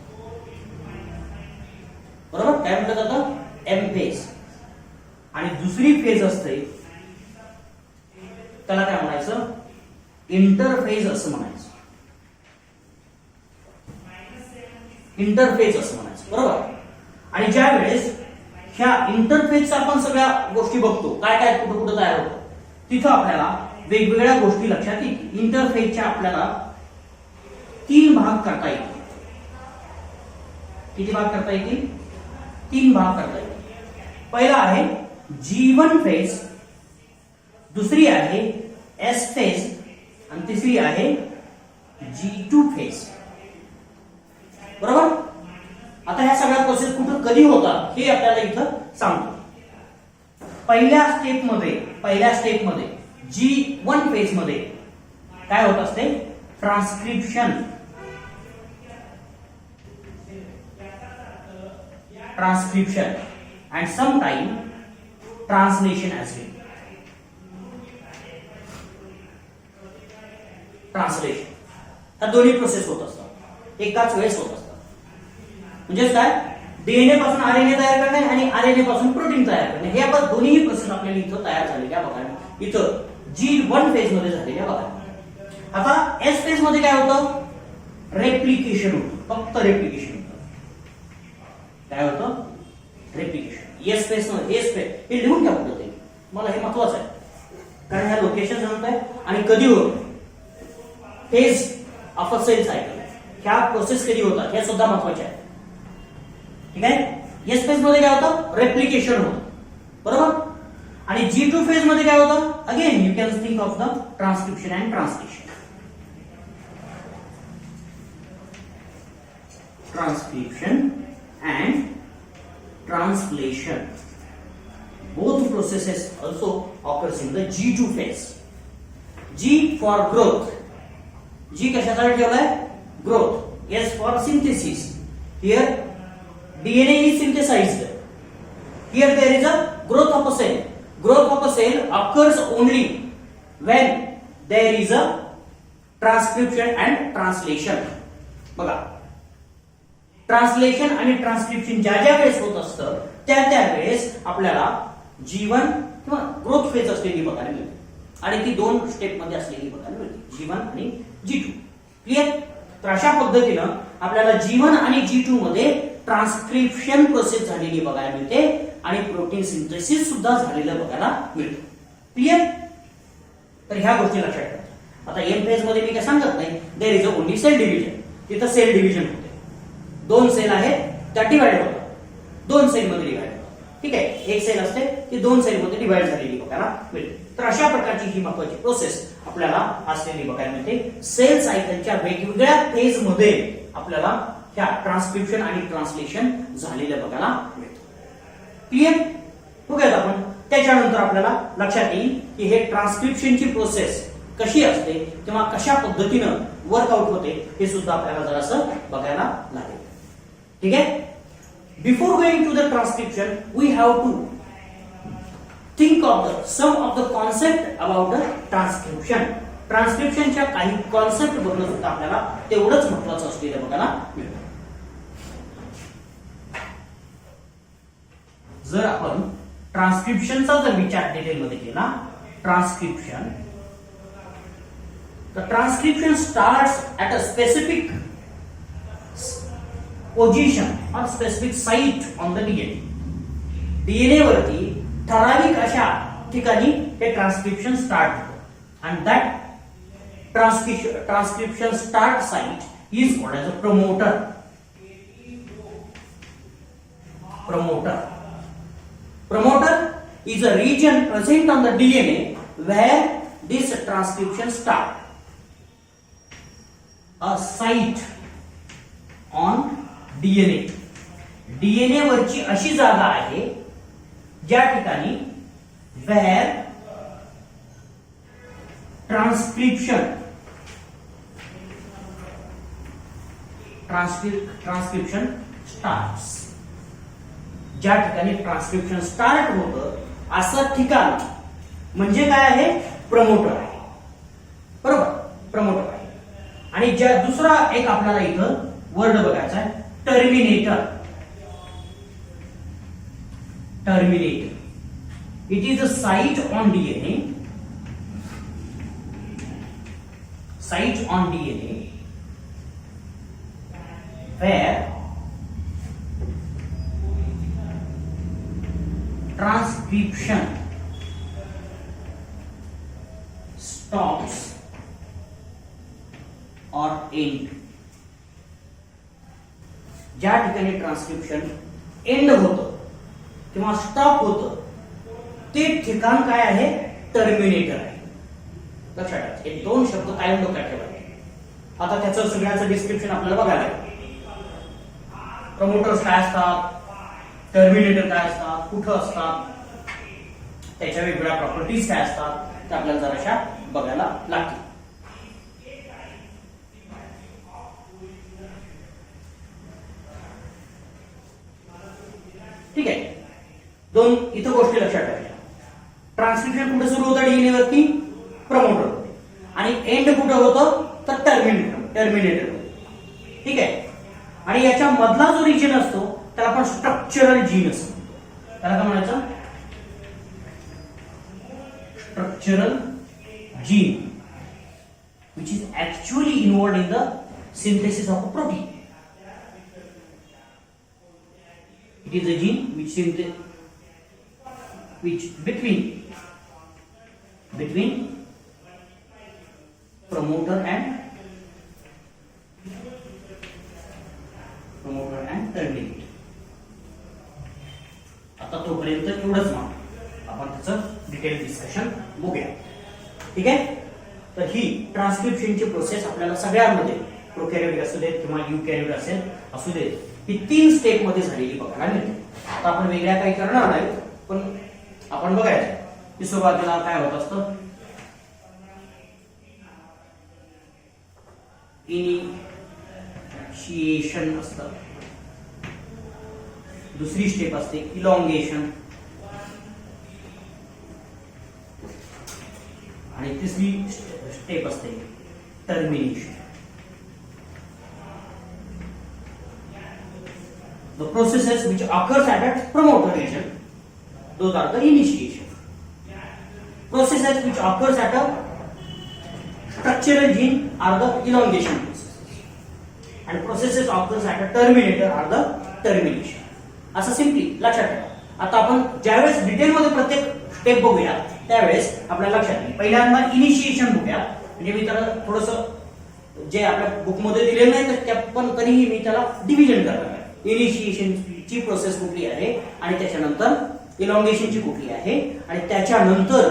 बरोबर, काय म्हटलं जातं, एम फेज. आणि दुसरी फेज असते त्याला काय म्हणायचं, इंटरफेज असं म्हणायचं. इंटरफेज असं म्हणायचं, बरोबर. आणि ज्या वेळेस ह्या इंटरफेजच्या आपण सगळ्या गोष्टी बघतो, काय काय कुठं कुठं तयार होतं, तिथं आपल्याला वेगवेगळ्या गोष्टी लक्षात येतील. इंटरफेजच्या आपल्याला तीन भाग करता येतील. किती भाग करता येतील, तीन भाग करता येतील. पहिला आहे G1 फेज, दुसरी आहे S फेज आणि तिसरी आहे G2 फेज. बरोबर. आता ह्या सगळ्या प्रोसेस कुठं कधी होतात हे आपल्याला इथं सांगतो. पहिल्या स्टेपमध्ये G1 फेज मध्ये काय होत असते, transcription and sometime translation as well. Translation, ह्या दोन्ही प्रोसेस होत असतात, एकाच वेळेस होत असतात. म्हणजे काय, डीएनए पासून आरएनए तयार करणे आणि आरएनए पासून प्रोटीन तयार करणे, हे आपण दोन्ही प्रोसेस आपल्याला इथं तयार झालेल्या बघायला, इथं G1 फेज मध्ये झालेल्या बघायला. आता एस फेज मध्ये काय होतं, रेप्लिकेशन होतं, फक्त रेप्लिकेशन होतं. काय होतं, रेप्लिकेशन. एस फेज मध्ये, एस फेज हे लिहून घ्या कुठं ते, मला हे महत्वाचं आहे कारण ह्या लोकेशन सांगत आहे आणि कधी होतं. Phase of a cell cycle, ह्या प्रोसेस कधी होतात हे सुद्धा महत्वाचे आहे. ठीक आहे. एस फेज मध्ये काय होतं, रेप्लिकेशन होतं, बरोबर. आणि G2 फेज मध्ये काय होतं, again you can think of the transcription and translation. Transcription and translation, both processes also occurs in the G2 phase. G for growth, G कशासाठी ठेवलाय, growth. S for synthesis, here DNA is synthesized, here there is a growth of a cell. Growth of a cell occurs only when there is a transcription and translation. बघा, translation आणि transcription ज्या ज्या वेळेस होत असतं त्या वेळेस आपल्याला G1 किंवा ग्रोथ फेज असलेली बघायला मिळते आणि ती दोन स्टेप मध्ये असलेली बघायला मिळते, G1 आणि G2. क्लिअर. तर अशा पद्धतीनं आपल्याला G1 आणि G2 मध्ये ट्रान्सक्रिप्शन प्रोसेस झालेली बघायला मिळते आणि प्रोटीन सिंथेसिस सुद्धा झालेलं बघायला मिळतं. क्लिअर. तर ह्या गोष्टी लक्षात ठेवा. आता एम फेज मध्ये मी काय सांगत नाही, there is only cell division. तिथं सेल डिव्हिजन होते, दोन सेल आहेत त्या डिवाइड होतात, दोन सेल मध्ये डिवाइड होतात. ठीक आहे, एक सेल असते ती दोन सेल मध्ये डिवाइड झालेली बघायला मिळते. तर अशा प्रकारची ही महत्वाची प्रोसेस आपल्याला असलेली बघायला मिळते. सेल सायकलच्या वेगवेगळ्या फेज मध्ये आपल्याला ह्या ट्रान्सक्रिप्शन आणि ट्रान्सलेशन झालेलं बघायला मिळतं. क्लिअर. बघूयात आपण. त्याच्यानंतर आपल्याला लक्षात येईल की हे ट्रान्सक्रिप्शनची प्रोसेस कशी असते किंवा कशा पद्धतीनं वर्कआउट होते हे सुद्धा आपल्याला जरासं बघायला लागेल. ठीक आहे. Before going to the transcription, we have to think of some of the concept about the transcription. ट्रान्सक्रिप्शनच्या काही कॉन्सेप्ट बघणं सुद्धा आपल्याला तेवढंच महत्वाचं असलेलं बघायला मिळतं. जर आपण ट्रान्सक्रिप्शनचा जर विचार डिटेलमध्ये केला, transcription starts at a specific position or specific site on the DNA. DNA वरती ठराविक अशा ठिकाणी हे ट्रान्सक्रिप्शन स्टार्ट होतं and that transcription start site is called as a promoter. Promoter is a region present on the DNA where this transcription start. A site on DNA. DNA वरची अशी जागा आहे ज्या ठिकाणी where transcription starts. ज्या ठिकाणी transcription start होतं असं ठिकाण म्हणजे काय आहे? प्रमोटर आहे. बरोबर, प्रमोटर आहे. आणि ज्या दुसरा एक आपल्याला इथं वर्ड बघायचा आहे, terminator. It is a site on DNA. Site on DNA where transcription stops or end. ज्या ठिकाणी ट्रान्सक्रिप्शन एंड होतं किंवा स्टॉप होतं ते ठिकाण काय आहे? टर्मिनेटर आहे. लक्षात ठेवा, हे दोन शब्द कायम डोक्यात ठेवायचे. आता त्याचं सगळ्याचं डिस्क्रिप्शन आपल्याला बघायला लागेल. प्रमोटर्स काय असतात, टर्मिनेटर काय असतात, कुठं असतात, त्याच्या वेगवेगळ्या प्रॉपर्टीज काय असतात, ते आपल्याला जराशा बघायला लागतील. ठीक आहे, दोन इथं गोष्टी लक्षात ठेवायच्या. ट्रान्सक्रिप्शन कुठे सुरू होतं? डीएनए वरती प्रमोटर होते आणि एंड कुठे होतं? तर टर्मिनेटर होते. ठीक आहे, आणि याच्या मधला जो रिजन असतो त्याला आपण स्ट्रक्चरल जीन असतो. त्याला काय म्हणायचं? Structural gene which is actually involved in the synthesis of a protein. It is a gene which between promoter and terminator. आता तोपर्यंत एवढंच मान आपण त्याचं डिटेल डिस्कशन बघूया. ठीक आहे, तर ही ट्रान्सक्रिप्शनची प्रोसेस आपल्याला सगळ्यांमध्ये, प्रोकॅरियोट असू देत किंवा युकॅरियोट असू देत, ही 3 स्टेप मध्ये झालेली बघायला मिळते. आता आपण वेगळ्या काही करणार नाही, पण आपण बघायचं की सुरुवातीला काय होत असतं. इनिशिएशन असतं, दुसरी स्टेप असते इलॉंगेशन, आणि तिसरी स्टेप असते termination. The processes which occurs at a promoter region, those are the initiation. Processes which occurs at a structural gene are the elongation processes, and processes occurs at a terminator are the termination. असं simply लक्षात ठेवा. आता आपण ज्यावेळेस detail मध्ये प्रत्येक step बघूया त्यावेळेस आपल्या लक्षात येईल. पहिल्यांदा इनिशिएशन बघूया, म्हणजे मी त्याला थोडंसं जे आपल्या बुक मध्ये दिलेलं नाही तर त्या पण तरीही मी त्याला डिव्हिजन करणार आहे. इनिशिएशनची प्रोसेस कुठली आहे आणि त्याच्यानंतर इलॉंगेशनची कुठली आहे आणि त्याच्यानंतर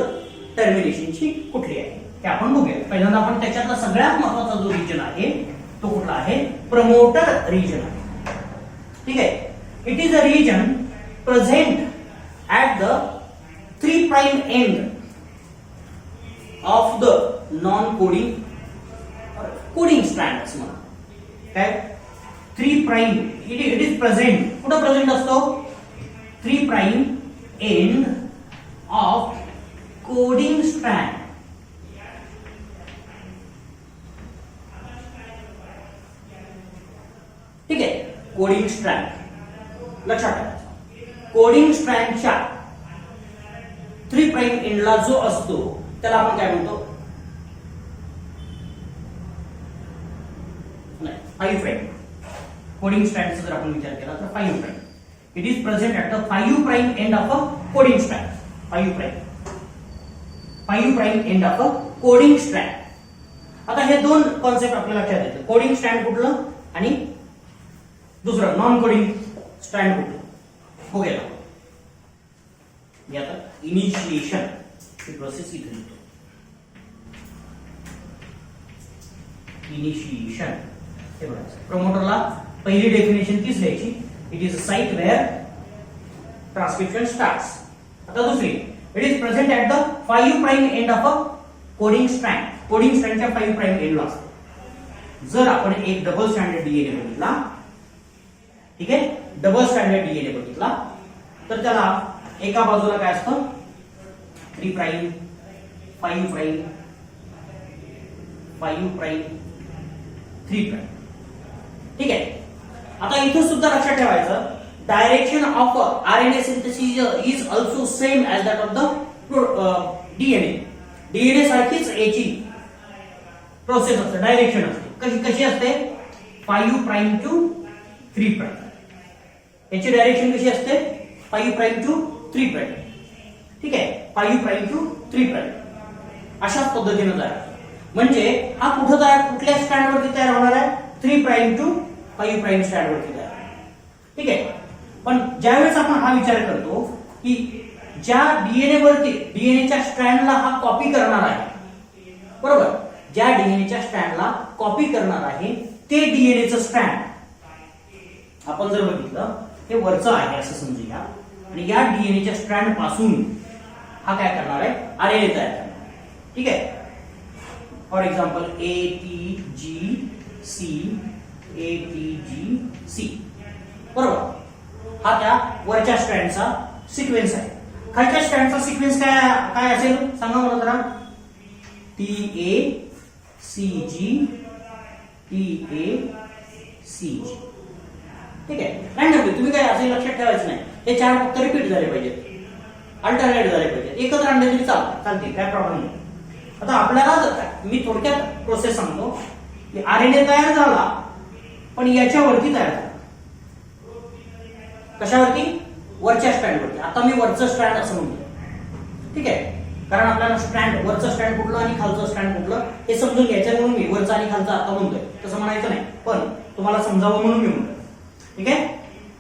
टर्मिनेशनची कुठली आहे हे आपण बघूया. पहिल्यांदा आपण त्याच्यातला सगळ्यात महत्त्वाचा जो रिजन आहे तो कुठला आहे? प्रमोटर रिजन आहे. ठीक आहे, it is a region present at the 3' end of the non coding strand असं म्हणा. काय 3' प्राइम इट इज प्रेझेंट, कुठं प्रेझेंट असतो? 3 prime end of coding strand. ठीक आहे, कोडिंग स्ट्रँड लक्षात ठेवा. कोडिंग स्ट्रँडच्या 3 प्राइम एंडला जो असतो त्याला आपण काय म्हणतो? 5 प्राइम. कोडिंग स्ट्रँडचा जर आपण विचार केला तर 5 prime. It is present at the 5 prime end of a coding strand. 5 prime end of a coding strand. आता हे दोन कॉन्सेप्ट आपल्याला लक्षात येतात. कोडिंग स्ट्रँड कुठलं आणि दुसरं नॉन कोडिंग स्ट्रँड कुठलं? हो गेला. आता इनिशिएशन ही प्रोसेस इथे लिहितो. इनिशिएशन हे बघा, प्रमोटरला पहिली डेफिनेशन तीच लिहायची. It is a site where transcription starts. आता दुसरी, it is present at the 5 prime end of a coding strand. Coding स्ट्रँडच्या 5 प्राइम एंडला असतो. जर आपण एक डबल स्टँडर्ड डीएनए बघितला, ठीक आहे, डबल स्टँडर्ड डीएनए बघितला तर त्याला एका बाजूला काय असतं? 3 प्राइम 5 प्राइम 5 प्राइम 3 प्राइम. ठीक आहे. आता इथे सुद्धा लक्षात ठेवायचं, direction of RNA synthesis is also same as that of the DNA. DNA सारखीच याची प्रोसेस असते, डायरेक्शन असते. कशी असते? 5 प्राइम टू 3 प्राइम. याची डायरेक्शन कशी असते? 5 प्राइम टू 3 प्राइम. ठीक आहे, 5 प्राइम टू 3 प्राइम. अशाच पद्धतीने तयार. म्हणजे हा कुठल्या स्टँड वरती तयार होणार आहे? 3 प्राइम टू 5 प्राइम स्टँड वरती तयार. ठीक आहे. पण ज्यावेळेस आपण हा विचार करतो की ज्या डीएनए वरती डीएनएच्या स्ट्रँडला हा कॉपी करणार आहे, बरोबर, ज्या डीएनएच्या स्ट्रँडला कॉपी करणार आहे ते डीएनएचं स्ट्रँड आपण जर बघितलं, हे वरचं आहे असं समजूया, आणि या डीएनएच्या स्ट्रँड पासून हा काय करणार आहे? आरएनए तयार करणार. ठीक आहे. फॉर एक्झाम्पल ATGC, बरोबर, हा त्या वरच्या स्ट्रँडचा सिक्वेन्स आहे. खालच्या स्ट्रँडचा सिक्वेन्स काय असेल सांगा मला जरा? TACG. ठीक आहे. रँडमली तुम्ही काय असे लक्षात ठेवायचं नाही. हे 4 फक्त रिपीट झाले पाहिजेत, अल्टरनेट झाले पाहिजेत. एकच आणले तरी चालते, काय प्रॉब्लेम नाही. आता आपल्याला मी थोडक्यात प्रोसेस सांगतो की आरएनए तयार झाला, पण याच्यावरती तयार झाला. कशावरती? वरच्या स्ट्रँडवरती. आता मी वरचं स्ट्रँड असं म्हणतो. ठीक आहे, कारण आपल्याला स्ट्रँड, वरचं स्ट्रँड कुठलं आणि खालचं स्ट्रँड कुठलं हे समजून घ्यायचं म्हणून मी वरचं आणि खालचं आता म्हणतोय. तसं म्हणायचं नाही, पण तुम्हाला समजावं म्हणून मी म्हणतोय. ठीक आहे.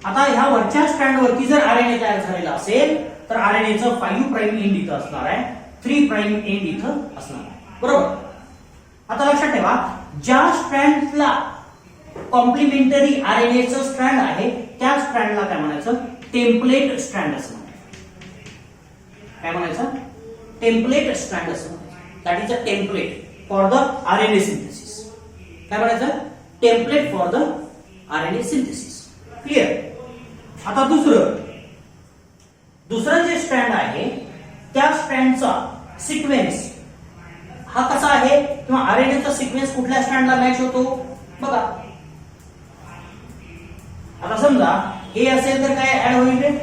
आता ह्या वरच्या स्ट्रँड वरती जर आरएनए तयार झालेला असेल तर आरएनएचं 5 प्राइम एंड इथं असणार आहे, 3 प्राइम एंड इथं असणार आहे, बरोबर. आता लक्षात ठेवा, ज्या स्ट्रँडला कॉम्प्लिमेंटरी आरएनएचं स्ट्रँड आहे त्या स्ट्रँडला काय म्हणायचं? टेम्पलेट स्ट्रँड असं म्हणायचं. काय म्हणायचं? टेम्पलेट स्ट्रँड असं म्हणायचं. That is a template for the RNA synthesis. काय म्हणायचं? Template for the RNA synthesis. Clear. आता दुसरं जे स्ट्रँड आहे त्या स्ट्रँडचा सिक्वेन्स हा कसा आहे, किंवा आरएनएचा सिक्वेन्स कुठल्या स्ट्रँडला मॅच होतो बघा. आता समजा ए असेल तर काय ऍड होईल?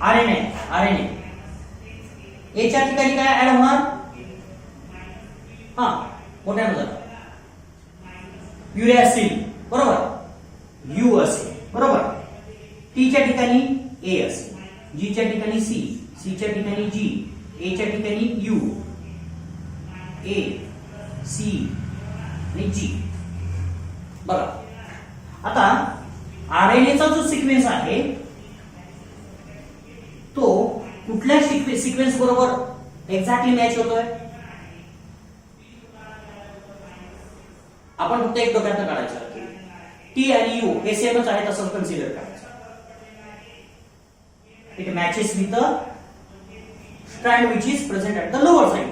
आरएनए. एच्या ठिकाणी काय ऍड होणार? मोठ्यानं जरा युरॅसिल, बरोबर, यू असेल, बरोबर. टीच्या ठिकाणी ए असेल, जीच्या ठिकाणी सी, सीच्या ठिकाणी जी, एच्या ठिकाणी यू, ए सी आणि जी. बघा, आता आरएनएचा जो सिक्वेन्स आहे तो कुठल्या सिक्वेन्स बरोबर एक्झॅक्टली मॅच होतोय? आपण फक्त एक डोक्यात काढायचं की टी आणि यू हे सेमच आहेत असं कन्सिडर करायचं. It matches with the strand which is present at the lower side.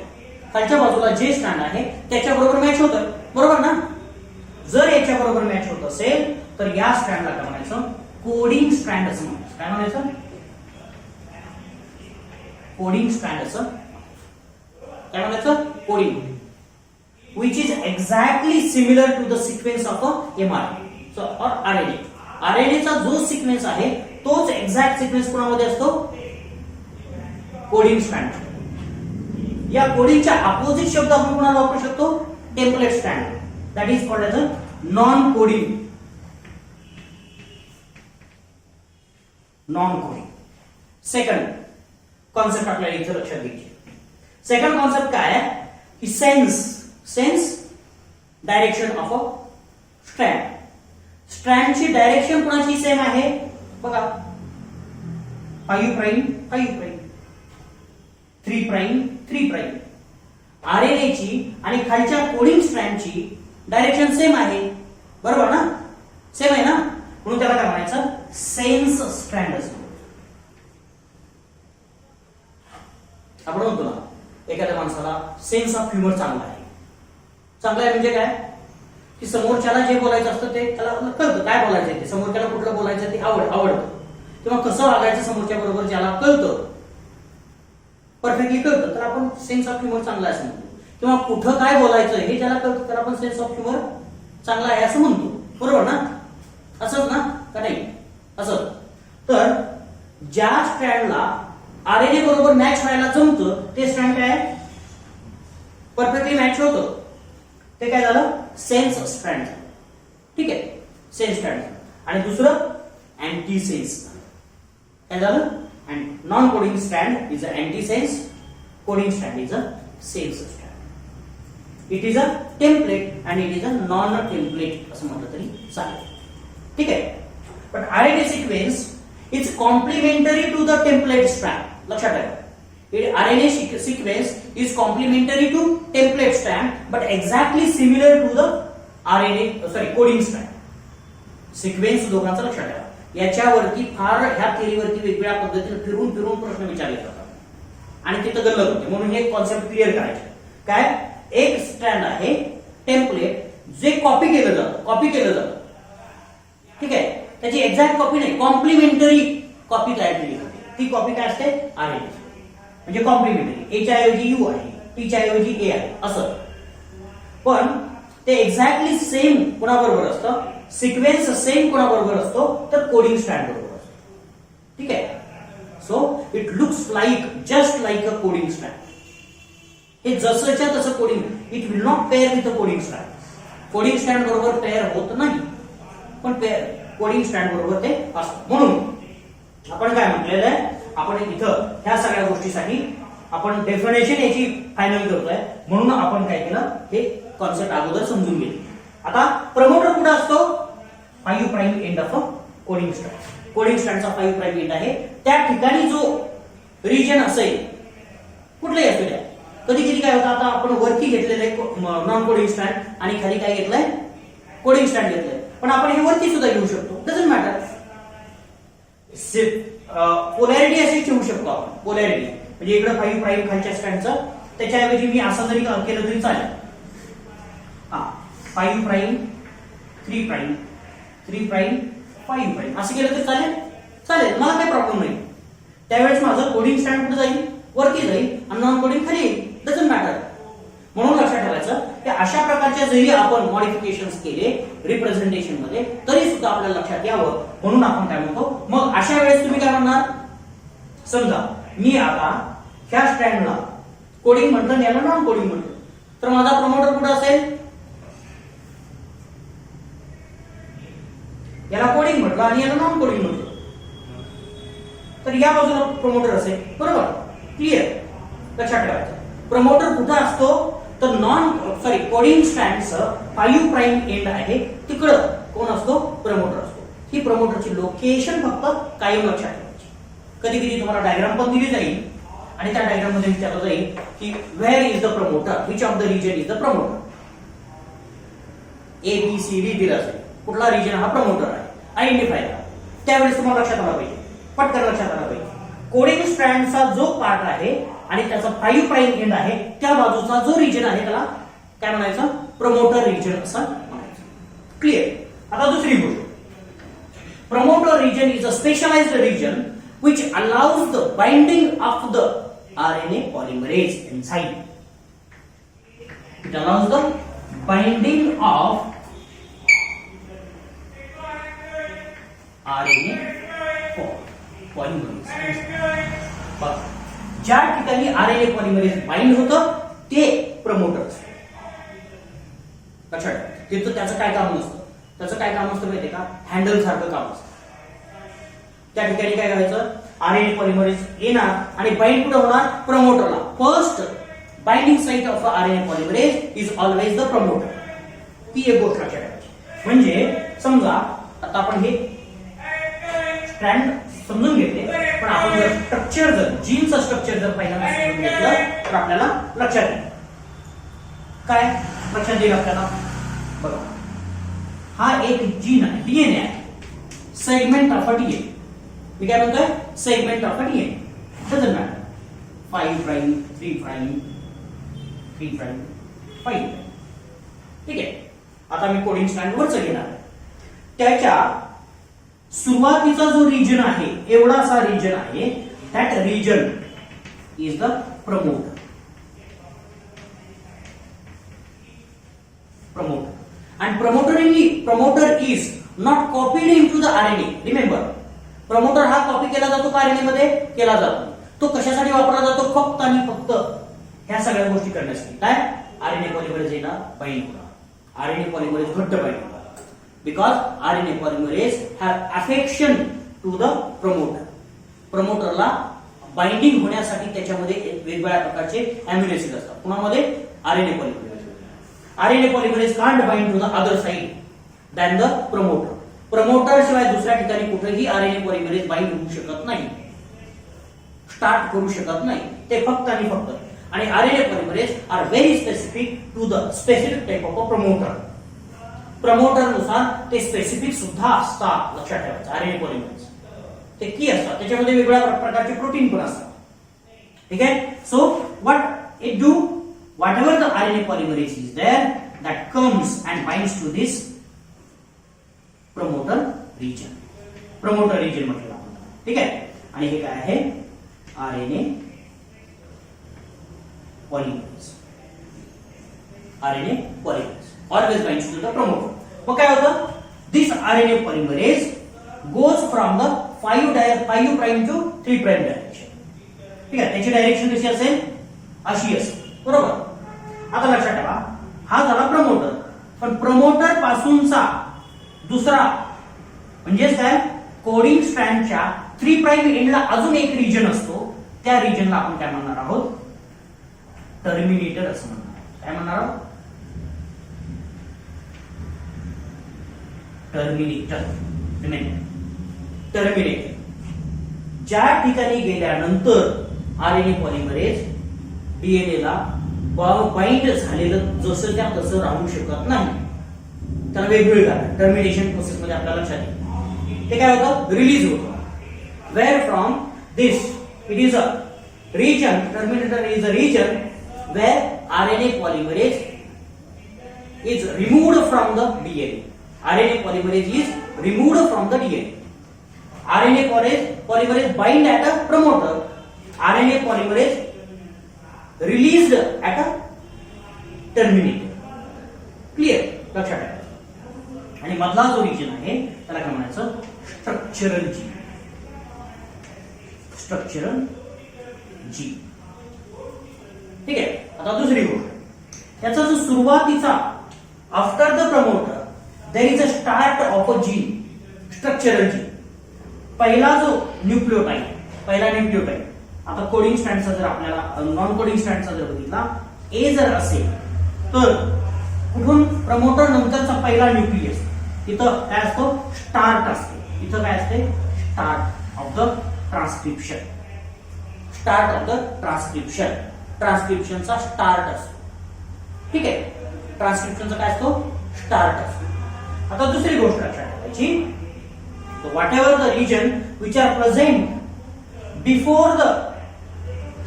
खालच्या बाजूला जे स्ट्रँड आहे त्याच्या बरोबर मॅच होतं, बरोबर ना. जर याच्या बरोबर मॅच होत असेल तर या स्ट्रँडला काय म्हणायचं, कोडिंग स्ट्रँड असं म्हणायचं. काय म्हणायचं, कोडिंग स्ट्रँड असं. काय म्हणायचं, coding, which is exactly similar to the sequence of a mRNA. So or RNA. RNA चा जो सिक्वेन्स आहे तोच एक्झॅक्ट सिक्वेन्स कोणामध्ये असतो, कोडिंग स्ट्रँड. या कोडिंगच्या अपोजिट शब्द आपण कोणाला वापरू शकतो, template strand. That is called as a non coding. Non coding. Second concept आपल्याला इथे लक्षात घ्यायची. सेकंड कॉन्सेप्ट काय आहे की sense direction of a strand. स्ट्रँडची डायरेक्शन कोणाची सेम आहे बघा, 5 prime 5 prime, 3 prime 3 prime. RNA ची आणि खालच्या कोडिंग स्ट्रँडची डायरेक्शन सेम आहे, बरोबर ना, सेम आहे ना, म्हणून त्याला काय म्हणायचं, सेन्स स्ट्रँड असतो. आपण म्हणतो ना एखाद्या माणसाला सेन्स ऑफ ह्युमर चांगला आहे. चांगला आहे म्हणजे काय की समोरच्याला जे बोलायचं असतं ते त्याला कळतं, काय बोलायचं ते समोरच्याला कुठलं बोलायचं ते आवडतं, किंवा कसं वागायचं समोरच्या बरोबर ज्याला कळतं, परफेक्टली कळतं, तर आपण सेन्स ऑफ ह्युमर चांगला आहे असं म्हणतो. किंवा कुठं काय बोलायचं हे ज्याला कळतं तर आपण सेन्स ऑफ ह्युमर चांगला आहे असं म्हणतो, बरोबर ना, असंच ना का नाही, असं. तर ज्या स्ट्रँडला आरएनए बरोबर मॅच व्हायला जमतं ते स्ट्रँड काय परफेक्टली मॅच होतं, ते काय झालं, सेन्स स्ट्रँड. ठीक आहे, सेन्स स्ट्रँड. आणि दुसरं अँटी सेन्स. काय झालं, and non coding strand is a anti sense, coding strand is a sense strand. It is a template and it is a non template असं म्हटलं तरी चालेल. ठीक आहे. पण RNA sequence is complementary to the template strand. लक्षात ठेवा, RNA sequence is complementary to template strand but exactly similar to the coding strand. Sequence दोघांचा लक्षात ठेवा. याच्यावरती फार ह्या थेरीवरती वेगवेगळ्या पद्धतीने फिरून फिरून प्रश्न विचारले जातात आणि तिथं गल्लत होते, म्हणून हे कॉन्सेप्ट क्लिअर करायचे. काय, एक स्ट्रँड आहे टेम्पलेट जे कॉपी केलं जातं. ठीक आहे, त्याची एक्झॅक्ट कॉपी नाही, कॉम्प्लिमेंटरी कॉपी तयार केली जाते. ती कॉपी काय असते, आरएनए म्हणजे कॉम्प्लिमेंटरी. एच्या ऐवजी यू आहे, टीच्या ऐवजी ए आहे असं. पण ते एक्झॅक्टली सेम कोणाबरोबर असतं, सिक्वेन्स सेम कोणाबरोबर असतो तर कोडिंग स्ट्रँड बरोबर असतो. ठीक आहे. So it looks like just like a coding strand. हे जसंच्या तसं coding, it will not pair with a coding strand. Coding strand बरोबर पेअर होत नाही, पण पेअर कोडिंग स्ट्रँड बरोबर ते असतं. म्हणून आपण काय म्हटलेलं आहे, आपण इथं ह्या सगळ्या गोष्टीसाठी आपण डेफिनेशन याची फायनल करतोय, म्हणून आपण काय केलं, हे कॉन्सेप्ट अगोदर समजून घेतले. आता प्रमोटर कुठं असतो, 5 prime end of a coding strand. Coding स्ट्रँडचा 5 प्राइम एंड आहे, त्या ठिकाणी जो रिजन असेल कुठलाही असू द्या. कधी कधी काय होतं, आता आपण वरती घेतलेलं आहे नॉन कोडिंग स्ट्रँड आणि खाली काय घेतलंय, कोडिंग स्ट्रँड घेतलंय, पण आपण हे वरती सुद्धा घेऊ शकतो, डझंट मॅटर. पोलॅरिटी अशी ठेवू शकतो आपण, पोलॅरिटी म्हणजे इकडे 5 प्राइम खालच्या स्ट्रँडचं, त्याच्याऐवजी मी असं जरी केलं तरी चालेल. 5 प्राइम 3 प्राइम 3 प्राइम 5 प्राइम असं केलं तरी चालेल, मला काही प्रॉब्लेम नाही. त्यावेळेस माझं कोडिंग स्ट्रँड कुठे जाईल, वरती जाईल आणि नॉन कोडिंग खाली येईल, डझंट मॅटर. म्हणून लक्षात ठेवायचं की अशा प्रकारच्या जरी आपण मॉडिफिकेशन केले रिप्रेझेंटेशन मध्ये तरी सुद्धा आपल्याला लक्षात यावं, म्हणून आपण काय म्हणतो. मग अशा वेळेस तुम्ही काय म्हणणार, समजा मी आता ह्या स्ट्रँडला कोडिंग म्हटलं आणि याला नॉन कोडिंग म्हटलं, तर माझा प्रमोटर कुठं असेल, याला कोडिंग म्हटलं आणि याला नॉन कोडिंग म्हटलं, तर या बाजूला प्रमोटर असेल, बरोबर. क्लिअर, लक्षात ठेवायचं. प्रमोटर कुठं असतो तर कोडिंग स्ट्रँडचं 5 प्राइम एंड आहे तिकडं कोण असतो, प्रमोटर असतो. ही प्रमोटरची लोकेशन फक्त कायम लक्षात ठेवायची. कधी कधी तुम्हाला डायग्राम पण दिली जाईल आणि त्या डायग्राम मध्ये विचारलं जाईल की where is the promoter, which of the region is the promoter. ABCD दिलं असेल, कुठला रिजन हा प्रमोटर आहे, आयडेंटिफाय करा. त्यावेळेस तुम्हाला लक्षात आला पाहिजे, पटकन लक्षात आला पाहिजे. कोडिंग स्ट्रँडचा जो पार्ट आहे आणि त्याचा 5 प्राइम एंड आहे त्या बाजूचा जो रिजन आहे त्याला काय म्हणायचं, प्रमोटर रिजन असं म्हणायचं. क्लिअर. आता दुसरी गोष्ट, promoter region is a specialized region which allows the binding of the RNA polymerase enzyme. It allows the binding of RNA polymerase enzyme. ज्या ठिकाणी RNA polymerase बाइंड होतं ते प्रमोटर्स. लक्षात ठेवा, त्याचं काय काम नसतं. त्याचं काय काम असतं माहितीये का, हँडल सारखं काम असतं. त्या ठिकाणी काय करायचं, आरएनए पॉलिमरेज येणार आणि बाइंड कुठे होणार, प्रमोटरला. First binding site of RNA polymerase is always the promoter. ती एक गोष्ट लक्षात ठेवायची. म्हणजे समजा आता आपण हे स्ट्रँड समजून घेतले, पण आपण जर स्ट्रक्चर, जर जीनचं स्ट्रक्चर जर पहिल्यांदा समजून घेतलं तर आपल्याला लक्षात येईल. काय लक्षात येईल आपल्याला, बघा हा एक जीन आहे, डीएनए आहे, सेगमेंट ऑफ अ डीएनए. मी काय म्हणतोय, segment of a DNA. Doesn't matter, 5 prime 3 prime 3 prime 5 prime. ठीक आहे. आता मी कोडिंग स्ट्रँड वरच घेणार. त्याच्या सुरुवातीचा जो रिजन आहे, एवढासा रिजन आहे, that region is the promoter. Promoter. And promoter is not copied into the RNA. Remember, promoter हा कॉपी केला जातो का RNA मध्ये, केला जातो. तो कशासाठी वापरला जातो, फक्त आणि फक्त ह्या सगळ्या गोष्टी करण्यासाठी. काय, RNA पॉलिमरेज बाइंड होणार, RNA पॉलिमरेज घट्ट बाइंड होणार. Because RNA polymerase have affection to the promoter. प्रमोटरला बाइंडिंग होण्यासाठी त्याच्यामध्ये वेगवेगळ्या प्रकारचे अॅमिनो ऍसिड असतात. कुणामध्ये, RNA polymerase. RNA polymerase can't bind to the other side than the promoter. Promoter शिवाय दुसऱ्या ठिकाणी कुठेही RNA polymerase बाइंड होऊ शकत नाही, स्टार्ट करू शकत नाही. ते फक्त आणि फक्त, आणि RNA polymerase are very specific to the specific type of a promoter. Promoter नुसार ते स्पेसिफिक सुद्धा असतात. लक्षात ठेवायचं, RNA polymerase ते की असतात, त्याच्यामध्ये वेगवेगळ्या प्रकारचे प्रोटीन पण असतात. ठीक आहे. So what it do, whatever the RNA polymerase is there, that comes and binds to this promoter region. Promoter region म्हटलं आपण. ठीक आहे. आणि हे काय आहे, RNA polymerase. RNA polymerase always binds to the promoter. मग काय होतं, this RNA polymerase goes from the 5 prime to 3 prime direction. ठीक आहे. त्याची डायरेक्शन कशी असेल, अशी असेल. बरोबर. आता लक्षात ठेवा, हा झाला प्रमोटर. पण प्रमोटर पासूनचा दुसरा म्हणजे काय, कोडिंग स्ट्रँडच्या 3 प्राइम एंडला अजून एक रिजन असतो. त्या रिजनला आपण काय म्हणणार आहोत, टर्मिनेटर असं म्हणणार. काय म्हणणार आहोत, टर्मिनेटर. टर्मिनेटर ज्या ठिकाणी गेल्यानंतर आरएनए पॉलिमरेज डीएनए ला बाइंड झालेलं जसं त्या तसं राहू शकत नाही, त्याला वेगवेगळं कारण टर्मिनेशन प्रोसेस मध्ये आपल्याला लक्षात येईल. ते काय होतं, रिलीज होतं. Where from this it is a region, terminator is a region where RNA polymerase is removed from the DNA. RNA polymerase is removed from the DNA. RNA polymerase bind at a promoter. RNA polymerase released at a terminator. Clear? लक्षात ठेवा. आणि मधला जो region आहे त्याला काय म्हणायचं, structural जी. Structural जी. ठीक आहे. आता दुसरी गोष्ट, त्याचा जो सुरुवातीचा after the promoter there is a start of a gene, structural G. पहिला जो न्यूक्लियोटाइड, पहिला न्यूक्लियोटाइड. आता कोडिंग स्ट्रँडचा जर आपल्याला नॉन कोडिंग स्ट्रँडचा जर बघितला, ए जर असेल तर कुठून प्रमोटर नंतरचा पहिला न्यूक्लियस इथं काय असतो, स्टार्ट असते. इथं काय असते, start of the transcription. Start of the transcription. ट्रान्सक्रिप्शनचा स्टार्ट असतो. ठीक आहे. ट्रान्सक्रिप्शनचा काय असतो, स्टार्ट असतो. आता दुसरी गोष्ट लक्षात ठेवायची, whatever the region which are present before the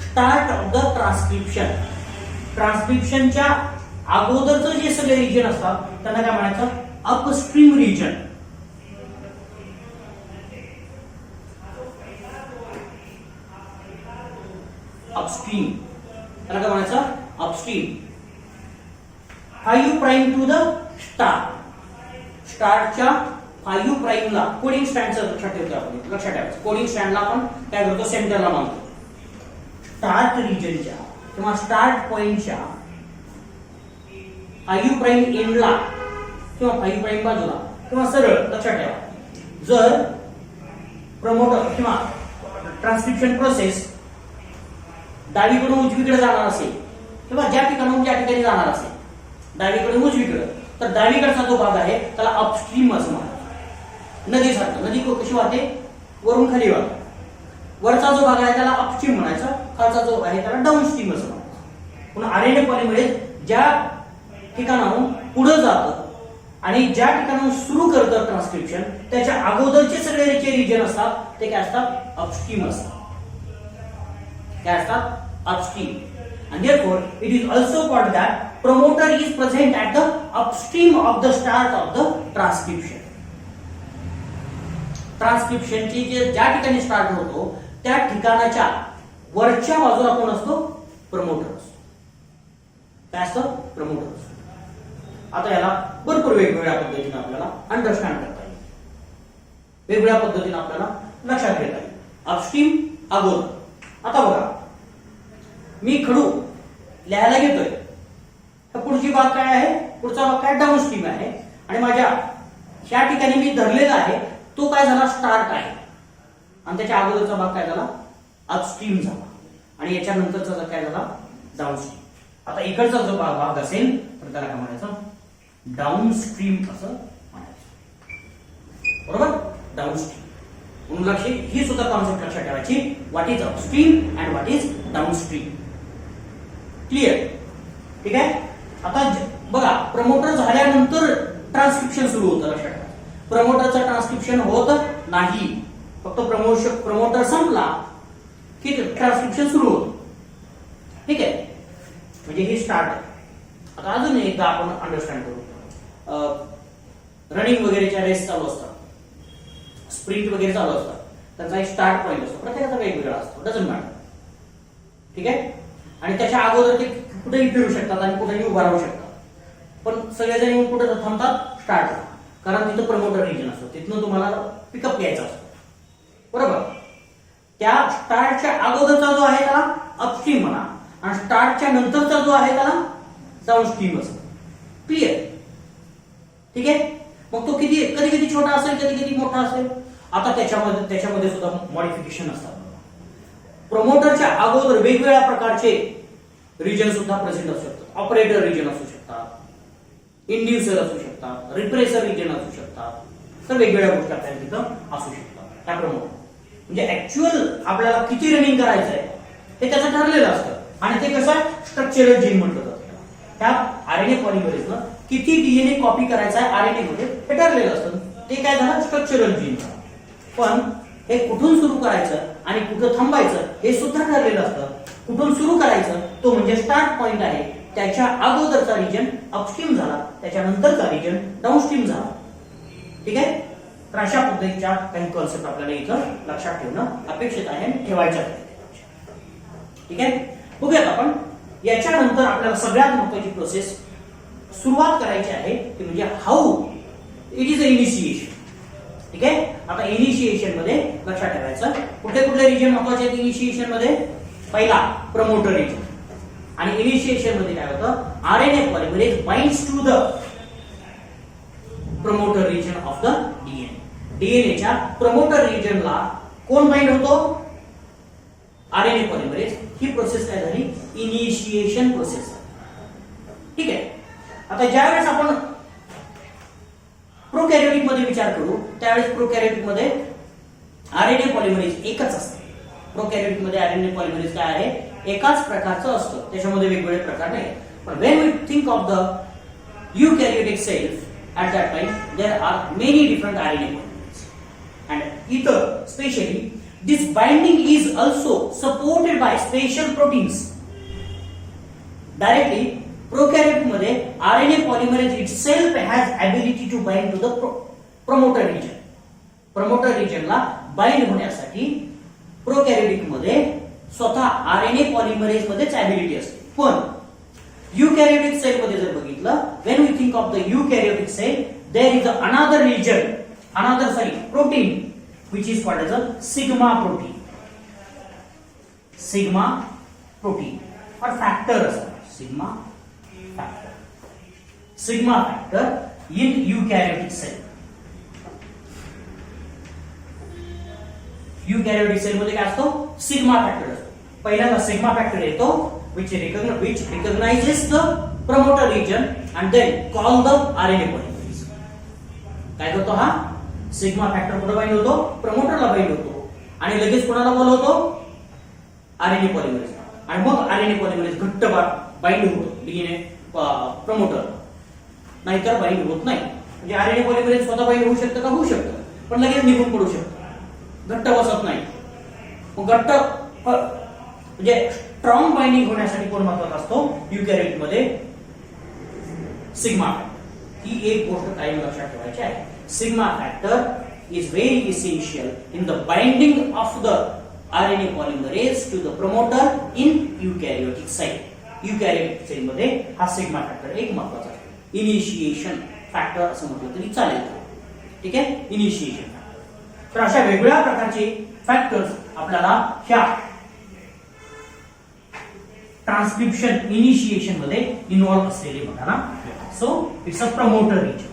start of the transcription, ट्रान्सक्रिप्शनच्या अगोदरचं जे सगळे रिजन असतात त्यांना काय म्हणायचं, अपस्ट्रीम रिजन. अपस्ट्रीम त्याला काय म्हणायचं? Upstream. 5 prime to the star. स्टारच्या 5 प्राइमला कोडिंग स्टँडचं लक्षात ठेवतो आपण. लक्षात ठेवायचं कोडिंग स्टँडला आपण काय करतो? सेंटरला मानतो. स्टार्ट रिजनच्या किंवा स्टार्ट पॉइंटच्या 5 प्राइम एंडला किंवा 5 प्राइम बाजूला किंवा सरळ लक्षात ठेवा. जर प्रमोटर किंवा ट्रान्सक्रिप्शन प्रोसेस डावीकडून उजवीकडे जाणार असेल किंवा ज्या ठिकाणाहून ज्या ठिकाणी जाणार असेल डावीकडून उजवीकडे, तर डावीकडचा जो भाग आहे त्याला अपस्ट्रीम असं म्हणतात. नदीसारखं. नदी कशी वाहते? वरून खाली वाहते. वरचा जो भाग आहे त्याला अपस्ट्रीम म्हणायचा, खालचा जो आहे त्याला डाऊनस्ट्रीम असं म्हणायचं. पुन्हा आरएनए पॉलिमरेज ज्या ठिकाणाहून पुढे जातं आणि ज्या ठिकाणाहून सुरू करतं ट्रान्सक्रिप्शन त्याच्या अगोदरचे सगळे जे रिजन असतात ते काय असतात? अपस्ट्रीम असतात. काय असतात? Upstream. And therefore, it is also called that promoter is present at the upstream of the start of the transcription. ट्रान्सक्रिप्शनची जे ज्या ठिकाणी स्टार्ट होतो त्या ठिकाणाच्या वरच्या बाजूला कोण असतो? प्रमोटर असतो. काय असतं? प्रमोटर असतो. आता याला भरपूर वेगवेगळ्या पद्धतीने आपल्याला अंडरस्टँड करता येईल. वेगवेगळ्या पद्धतीने आपल्याला लक्षात घेता येईल. अपस्ट्रीम अगोदर. आता बघा मी खडू लिहायला घेतोय तर पुढची भाग काय आहे? पुढचा भाग काय? डाऊनस्ट्रीम आहे. आणि माझ्या ह्या ठिकाणी मी धरलेला आहे तो काय झाला? स्टार्ट आहे. आणि त्याच्या अगोदरचा भाग काय झाला? अपस्ट्रीम झाला. आणि याच्या नंतरचा काय झाला? डाऊनस्ट्रीम. आता इकडचा जो भाग असेल तर त्याला काय म्हणायचं? डाऊनस्ट्रीम असं म्हणायचं. बरोबर? डाऊनस्ट्रीम. म्हणून लक्ष ही सुद्धा कॉन्सेप्ट लक्षात ठेवायची. What is upstream and what is downstream. Clear? ठीक आहे. आता बघा प्रमोटर झाल्यानंतर ट्रान्सक्रिप्शन सुरू होतं. लक्षात ठेवा. प्रमोटरचं ट्रान्सक्रिप्शन होत नाही. फक्त प्रमोटर संपला की ट्रान्सक्रिप्शन सुरू होतं. ठीक आहे. म्हणजे हे स्टार्ट आहे. आता अजून एकदा आपण अंडरस्टँड करू. रनिंग वगैरेच्या रेस चालू असतात, स्प्रिंट वगैरे चालू असतात, त्यांचा एक स्टार्ट पॉईंट असतो. प्रत्येकाचा वेगवेगळा असतो. Doesn't matter. ठीक आहे. आणि त्याच्या अगोदर ते कुठेही फिरू शकतात आणि कुठेही उभा राहू शकतात. पण सगळेजण येऊन कुठे थांबतात? स्टार्ट. कारण तिथं प्रमोटर रिजन असतो. तिथनं तुम्हाला पिकअप घ्यायचा असतो. बरोबर? त्या स्टार्टच्या अगोदरचा जो आहे त्याला अपस्ट्रीम म्हणा आणि स्टार्टच्या नंतरचा जो आहे त्याला डाऊनस्ट्रीम असतो. क्लिअर? ठीक आहे. मग तो कधी कधी छोटा असेल, कधी कधी मोठा असेल. आता त्याच्यामध्ये सुद्धा मॉडिफिकेशन असतात. प्रमोटरच्या अगोदर वेगवेगळ्या प्रकारचे रिजन सुद्धा प्रेझेंट असू शकतात. ऑपरेटर रिजन असू शकतात, इंड्युसर असू शकतात, रिप्रेसर रिजन असू शकतात. तर वेगवेगळ्या गोष्टी आपल्याला तिथं असू शकतात. त्या प्रमोटर म्हणजे ऍक्च्युअल आपल्याला किती रनिंग करायचं आहे हे त्याचं ठरलेलं असतं. आणि ते कसं स्ट्रक्चरल जीन म्हटलं जातं. त्या आरएनए पॉलिमरेजनं किती डीएनए कॉपी करायचा आहे आरएनए मध्ये हे ठरलेलं असतं. ते काय झालं? Structural gene. पण हे कुठून सुरू करायचं आणि कुठं थांबायचं हे सुद्धा ठरलेलं असतं. कुठून सुरू करायचं तो म्हणजे स्टार्ट पॉइंट आहे. त्याच्या अगोदरचा रिजन अपस्ट्रीम झाला, त्याच्यानंतरचा रिजन डाऊनस्ट्रीम झाला. ठीक आहे. तर अशा पद्धतीच्या काही कॉन्सेप्ट आपल्याला इथं लक्षात ठेवणं अपेक्षित आहे, ठेवायचं आहे. ठीक आहे. बघूयात आपण याच्यानंतर आपल्याला सगळ्यात महत्त्वाची प्रोसेस सुरुवात करायची आहे ती म्हणजे how it is a initiation. ठीक आहे. आता इनिशिएशन मध्ये लक्षात ठेवायचं कुठले कुठले रिजन महत्वाचे आहेत इनिशिएशन मध्ये. पहिला प्रमोटर रिजन. आणि इनिशिएशन मध्ये काय होतं? RNA polymerase binds to the promoter region of the DNA. डीएनएच्या प्रमोटर रिजनला कोण बाइंड होतो? RNA polymerase. ही प्रोसेस काय झाली? Initiation process. ठीक आहे. आता ज्यावेळेस आपण प्रोकॅरियोटिक मध्ये विचार करू त्यावेळेस प्रोकॅरियोटिक मध्ये आरएनए पॉलिमरेज एकच असतं. प्रोकॅरियोटिक मध्ये आरएनए पॉलिमरेज काय आहे? एकाच प्रकारचं असतं. त्याच्यामध्ये वेगवेगळे प्रकार नाही. पण when we think of the eukaryotic cells at that time there are many different RNA molecules, and ether especially this binding is also supported by special proteins directly prokaryote मध्ये RNA polymerase itself has ability to bind to the promoter region. Promoter रिजनला बाइंड होण्यासाठी prokaryotic मध्ये स्वतः RNA polymerase मध्येच ability असते. पण युकॅरियोटिक sale मध्ये जर बघितलं, when we think of the eukaryotic cell, there is another region, protein which is called as a sigma protein. Sigma protein or factor sigma factor. Sigma factor in eukaryotic cell. Eukaryotic cell मध्ये काय असतो? Sigma factor असतो. पहिल्यांदा sigma factor येतो which recognizes the promoter region and then call the RNA polymerase. काय करतो हा? Sigma factor कुठे बाइंड होतो? प्रमोटरला बाइंड होतो आणि लगेच कोणाला बोलवतो? RNA polymerase. आणि मग आरएनए पॉलिमरेज घट्ट बाइंड होतो डीएनए प्रमोटर, नाहीतर बाइंड होत नाही. म्हणजे आरएनए पॉलिमरेज स्वतः बाइंड होऊ शकतं का? होऊ शकतं, पण लगेच निघून पडू शकतं, घट्ट बसत नाही. मग घट्ट म्हणजे स्ट्रॉंग बाइंडिंग होण्यासाठी कोण महत्वाचा असतो? युकॅरियोट मध्ये सिग्मा फॅक्टर. ही एक गोष्ट कायम लक्षात ठेवायची आहे. Sigma factor is very essential in the binding of the RNA polymerase to the promoter in eukaryotic cell. Eukaryotic cell मध्ये हा सिग्मा फॅक्टर एक महत्वाचा आहे. इनिशिएशन फॅक्टर असं म्हटलं तरी चालेल. ठीक आहे, इनिशिएशन फॅक्टर. तर अशा वेगवेगळ्या प्रकारचे फॅक्टर्स आपल्याला ह्या ट्रान्सक्रिप्शन इनिशिएशन मध्ये इन्व्हॉल्व असलेले बघायला. So it's a promoter region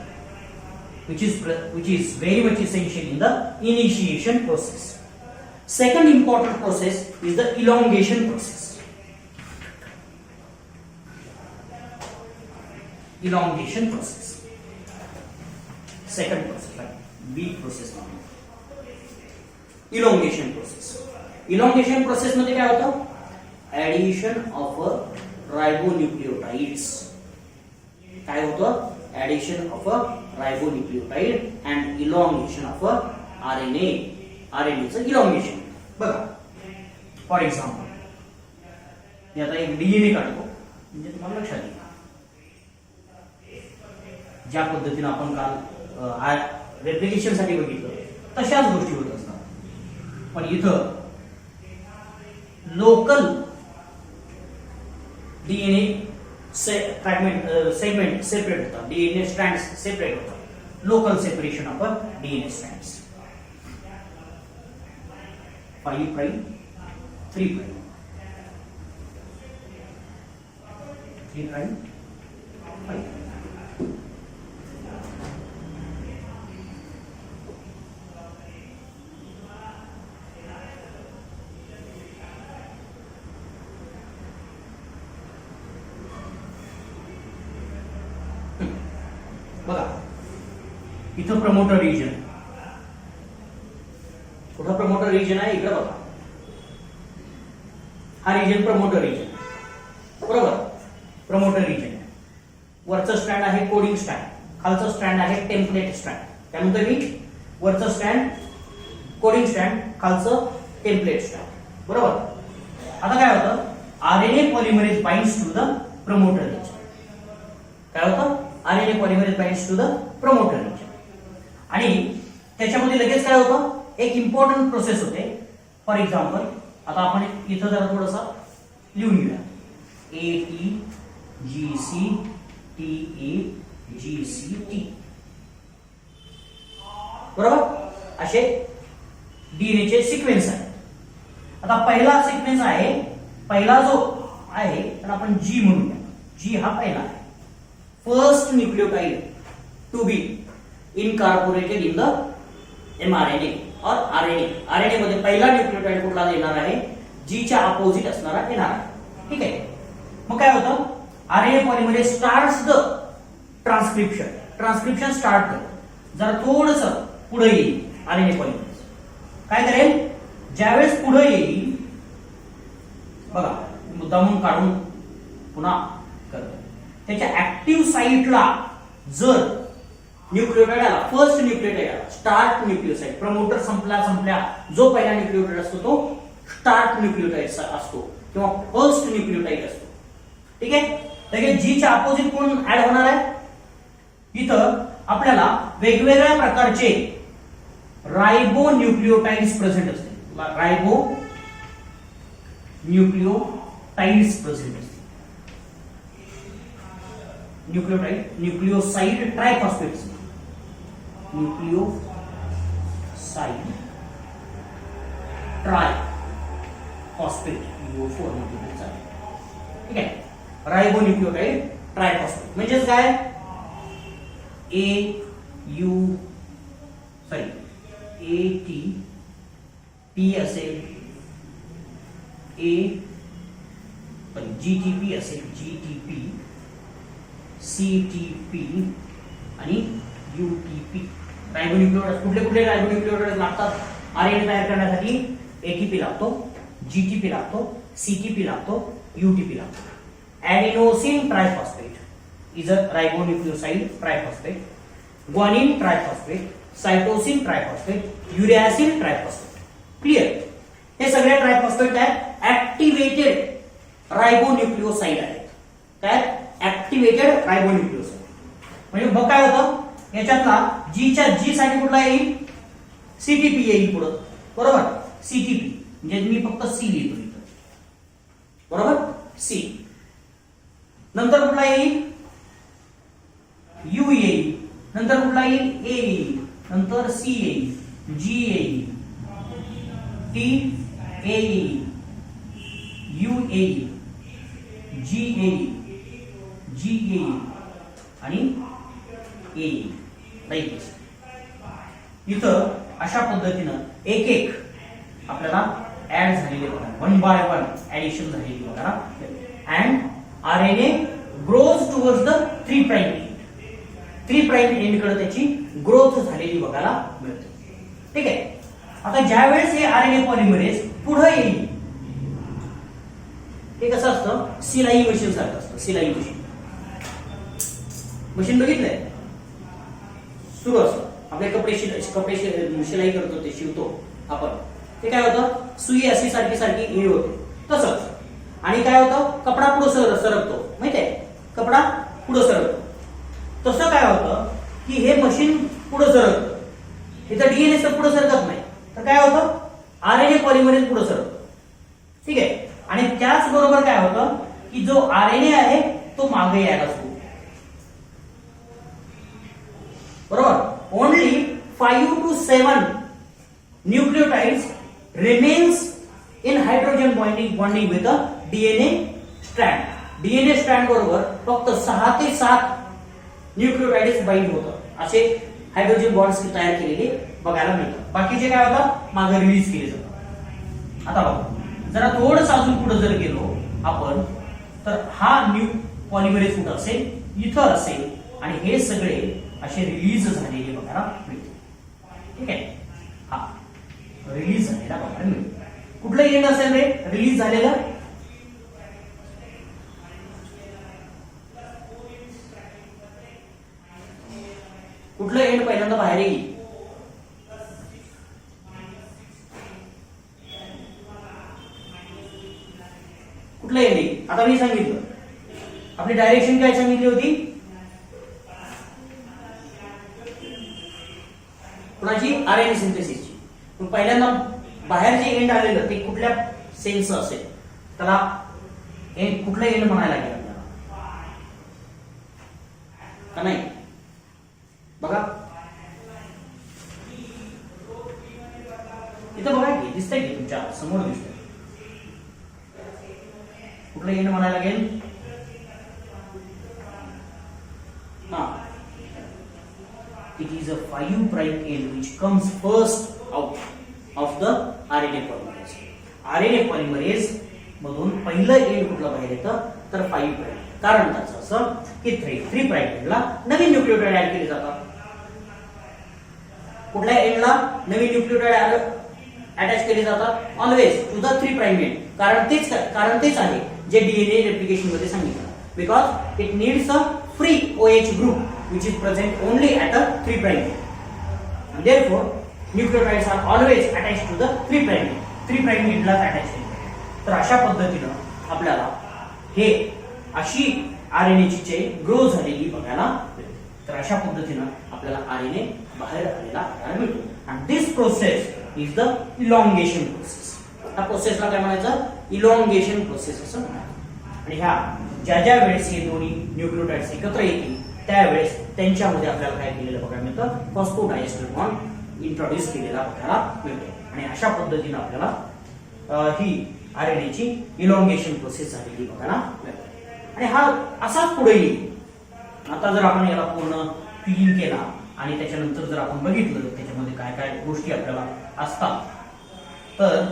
which is very much essential in the initiation process. Second important process is the elongation process. Elongation process. Second process, like B process now. Elongation process. Elongation process मध्ये काय होतं? Addition of ribonucleotides. काय होतं? Addition of a ribonucleotide and elongation of a RNA. RNA चं elongation. बघा, for example मी आता एक DNA काढतो, म्हणजे तुम्हाला लक्षात येईल ज्या पद्धतीने आपण काल रेप्लिकेशन साठी बघितलं तशाच गोष्टी होत असतात. पण इथं local DNA fragment segment separate होतात, डीएनए स्ट्रँड्स सेपरेट होतात. Local separation of DNA strands. 5 prime 3 prime 3 prime 5. बघा, इथं प्रमोटर रिजन, कुठं प्रमोटर रिजन आहे? इकडे बघा, हा रिजन प्रमोटर रिजन, बरोबर? प्रमोटर रिजन आहे. वरचं स्ट्रँड आहे कोडिंग स्ट्रँड, खालचं स्ट्रँड आहे टेम्पलेट स्ट्रँड. त्यानंतर मी वरचं स्ट्रँड कोडिंग स्ट्रँड, खालचं टेम्पलेट स्ट्रँड, बरोबर? आता काय होतं? RNA polymerase binds to the promoter region. काय होतं? RNA polymerase binds to the promoter region. आणि त्याच्यामध्ये लगेच काय होतं? एक इम्पॉर्टंट प्रोसेस होते. फॉर एक्झाम्पल आता आपण इथं जरा थोडंसा लिहून घेऊया. ATGC TAGCT, बरोबर? असे डीएनए चे सिक्वेन्स आहेत. आता पहिला सिक्वेन्स आहे, पहिला जो आहे तर आपण जी म्हणूया. जी हा पहिला आहे. First nucleotide to be incorporated in the mRNA or RNA. RNA मध्ये पहिला न्यूक्लियोटाइड कुठला येणार आहे? जी च्या अपोजिट असणारा येणार आहे. ठीक आहे, मग काय होतं? RNA polymerase starts the transcription. Transcription start करतो. जरा थोडस पुढे येईल आरएनए पॉलिमरेज. काय करेल? ज्यावेळेस पुढे येईल, बघा मुद्दामून काढून पुन्हा करतो. त्याच्या ऍक्टिव्ह साइटला जर न्यूक्लियोटाइड आला, फर्स्ट न्यूक्लियोटाइड आला, स्टार्ट न्यूक्लियोसाइड, प्रमोटर संपल्या जो पहिला न्यूक्लियोटाइड असतो तो स्टार्ट न्यूक्लियोटाइड असतो किंवा फर्स्ट न्यूक्लियोटाइड असतो. ठीक आहे, लगेच जी च्या अपोजिट कोण ऍड होणार आहे? इथं आपल्याला वेगवेगळ्या प्रकारचे रायबो न्यूक्लिओटाइड्स प्रेझेंट असतील. रायबो न्यूक्लिओटाइड्स प्रेझेंट असतील. न्यूक्लियोसाइड ट्रायफॉस्फेट्स. न्यूक्लियोसाइड ट्रायफॉस्फेट UO4 ठीक आहे. रायबो न्यूक्लियोटाइड ट्रायफॉस्फेट म्हणजेच काय? ATP असेल, GTP असेल, GTP, CTP आणि UTP. रायबोन्यूक्लियोटाइड कुठले रायबोन्यूक्लियोटाइड लागतात आरएनए तयार करण्यासाठी? ATP लागतो, GTP लागतो, CTP लागतो, UTP लागतो. Adenosine triphosphate is a ribonucleoside triphosphate. Guanine triphosphate, cytosine triphosphate, uracil triphosphate. Clear? हे सगळे ट्रायफॉस्फेट काय? ऍक्टिव्हेटेड रायबोन्यूक्लियोसाइड आहेत. काय? ऍक्टिव्हेटेड रायबोन्यूक्लियोसाइड. म्हणजे मग काय होतं? याच्यातला जी साठी कुठला येईल? CTP येईल पुढे. बरोबर? CTP म्हणजे मी फक्त C लिहितो इथं. बरोबर? C. नंतर कुठला येईल? U येईल. नंतर कुठला येईल? A येईल. नंतर C येईल, G येईल, T A येईल, U येईल, G येईल, G येईल आणि A येईल. राईट. इथं अशा पद्धतीनं एक एक आपल्याला ऍड झालेले बघा, 1 by 1 ऍडिशन झालेली बघा. And RNA grows towards the 3 prime end. 3 prime end कडे त्याची ग्रोथ झालेली बघायला मिळते. ठीक आहे. आता ज्या वेळेस हे RNA पॉलिमरेज पुढे येईल, ते कसं असतं? सिलाई मशीन सारखं असतं. सिलाई मशीन बघितलंय? सुरू असतं आपले कपडे शिलाई करतो, ते शिवतो आपण. ते काय होतं? सुई अशी सारखी हे होते तसंच. आणि काय होतं? कपडा पुढे सरकतो, माहितीये? कपडा पुढे सरकतो. तसं काय होतं की हे मशीन पुढे सरकतं. इथं DNA पुढे सरकत नाही, तर काय होतं? RNA पॉलिमरेज पुढे सरकतो. ठीक आहे. आणि त्याच बरोबर काय होतं की जो RNA आहे तो मागे यायला सुरू. बरोबर? Only 5 to 7 nucleotides remains in hydrogen bonding with a DNA strand. DNA strand बरोबर फक्त 6 ते 7 न्यूक्लियोटाइड्स बाइंड होतं. असे हायड्रोजन बॉन्ड्स तयार केलेले बघायला मिळतात. बाकीचे काय होतात? मागे रिलीज केले जातात. आता बघा, जरा थोडंसं अजून पुढे जर गेलो आपण, तर हा न्यू पॉलिमरेज कुठं असेल? इथं असेल. आणि हे सगळे असे रिलीज झालेले बघायला मिळते. ठीक आहे. हा रिलीज झालेला बघायला मिळतो. कुठलं एंड असेल रे रिलीज झालेलं? कुठलं एंड पहिल्यांदा बाहेर येईल? कुठलं एंड येईल? आता मी सांगितलं, आपली डायरेक्शन काय सांगितली होती? कुणाची? RNA सिंथेसिसची. पण पहिल्यांदा बाहेर जे एंड आलेलं ते कुठल्या सेलचं असेल? त्याला एंड कुठलं एंड म्हणायला लागेल आपल्याला का नाही? बघा इथं बघा की दिसतंय की तुमच्या समोर दिसतंय. कुठलं एंड म्हणायला लागेल? हा, it is a 5 prime end which comes first out of the RNA polymerase. RNA polymerase मधून पहिलं एंड कुठलं बाहेर येतं? तर 5 प्राइम. कारण त्याचं असं की 3 प्राइम एंडला नवीन न्यूक्लियोटाइड ऍड केले जातात. कुठल्या एंडला नवीन न्यूक्लियोटाइड अटॅच केले जातात? Always to the 3 prime end. कारण तेच आहे जे DNA रेप्लिकेशन मध्ये सांगितलं. Because it needs a free OH group which is present only at a 3 prime end. And therefore, nucleotides are always attached to the 3 prime end. 3 prime end लाच attached केले. तर अशा पद्धतीनं आपल्याला हे अशी आरएनए ची चेन ग्रो झालेली बघायला मिळते. तर अशा पद्धतीनं आपल्याला आरएनए बाहेर आलेला बघायला मिळतो. आणि this process is the elongation process. या प्रोसेसला काय म्हणायचं? इलॉंगेशन प्रोसेस असं म्हणायचं. आणि ह्या ज्या वेळेस हे दोन्ही न्यूक्लियोटाइड्स एकत्र येतील त्यावेळेस त्यांच्यामध्ये आपल्याला काय केलेलं बघायला मिळतं? फॉस्फोडायस्टर बॉन्ड इंट्रोड्यूस केलेला बघायला मिळतो. आणि अशा पद्धतीनं आपल्याला ही आरएनए ची इलॉंगेशन प्रोसेस झालेली बघायला मिळते. आणि हा असाच पुढे येईल. आता जर आपण याला पूर्ण क्लीन केला आणि त्याच्यानंतर जर आपण बघितलं त्याच्यामध्ये काय काय गोष्टी आपल्याला असतात, तर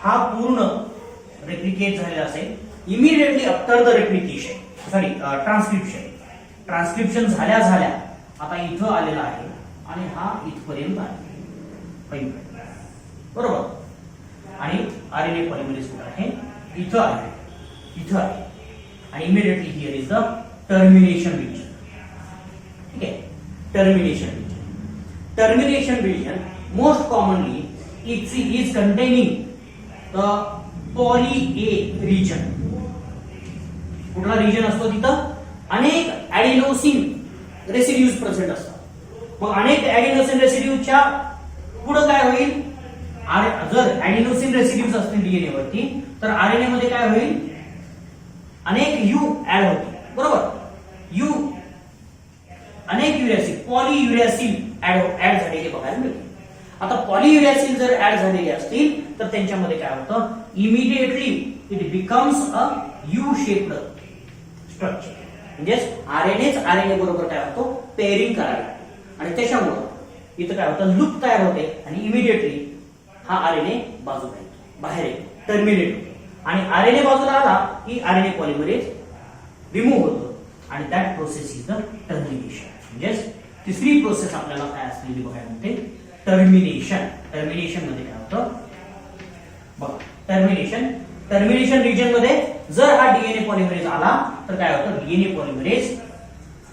हा पूर्ण रेप्लिकेट झालेला असेल. Immediately after the replication transcription झाल्या आता इथं आलेला आहे आणि हा इथपर्यंत आहे, बरोबर. आणि आरएनए पॉलिमरेज कुठे आहे? इथं आहे. आणि immediately here is the termination region. ठीक आहे, termination region most commonly is containing the poly A region. कुठला रिजन असतो? तिथं अनेक ऍडिनोसिन रेसिड्यूज प्रेझेंट असतात. मग अनेक ऍडिनोसिन रेसिड्यूजच्या पुढे काय होईल? जर ऍडिनोसिन रेसिड्यूज असतील डीएनए वरती तर आरएनए मध्ये काय होईल? अनेक यू ऍड होतील, बरोबर. यू अनेक युरॅसिल पॉलीयुरॅसिल ऍड झालेले बघायला मिळते. आता पॉलीयुरॅसिल जर ऍड झालेले असतील तर त्यांच्यामध्ये काय होतं? Immediately it becomes a U shaped structure. म्हणजेच आरएनए बरोबर काय होतो? पेअरिंग करायला लागतो. आणि त्याच्यामुळे इथं काय होतं? लूप तयार होते आणि इमिडिएटली हा आरएनए बाजूला येतो, बाहेर येतो, टर्मिनेट होतो. आणि आरएनए बाजूला आला की आरएनए पॉलिमरेज रिमूव्ह होतो आणि that process is the termination. म्हणजेच तिसरी प्रोसेस आपल्याला काय असलेली बघायला मिळते? टर्मिनेशन. टर्मिनेशन मध्ये काय होतं? बघा, टर्मिनेशन रिजन मध्ये जर हा डीएनए पॉलिमरेज आला तर काय होतं? DNA polymerase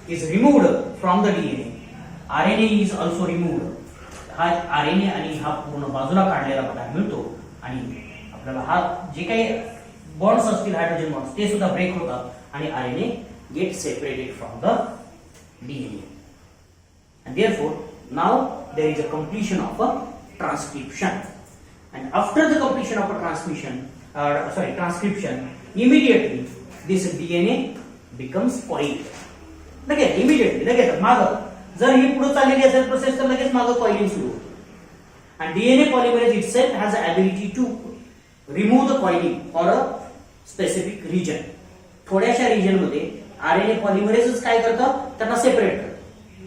is removed from the DNA. RNA is also removed. हा आरएनए आणि हा पूर्ण बाजूला काढलेला बघायला मिळतो. आणि आपल्याला हा जे काही बॉन्ड्स असतील हायड्रोजन बॉन्ड्स ते सुद्धा ब्रेक होतात आणि RNA get separated from the DNA. And therefore, now there is a completion of a transcription. And after the completion of a transcription, immediately this DNA becomes coiled. लगेच मागं जर ही पुढे चाललेली असेल प्रोसेस तर लगेच मागं कॉइलिंग सुरू होते. And DNA polymerase itself has the ability to remove the coiling for a specific region. थोड्याशा रिजन मध्ये आरएनए पॉलिमरेज काय करतं? त्यांना सेपरेट करतं.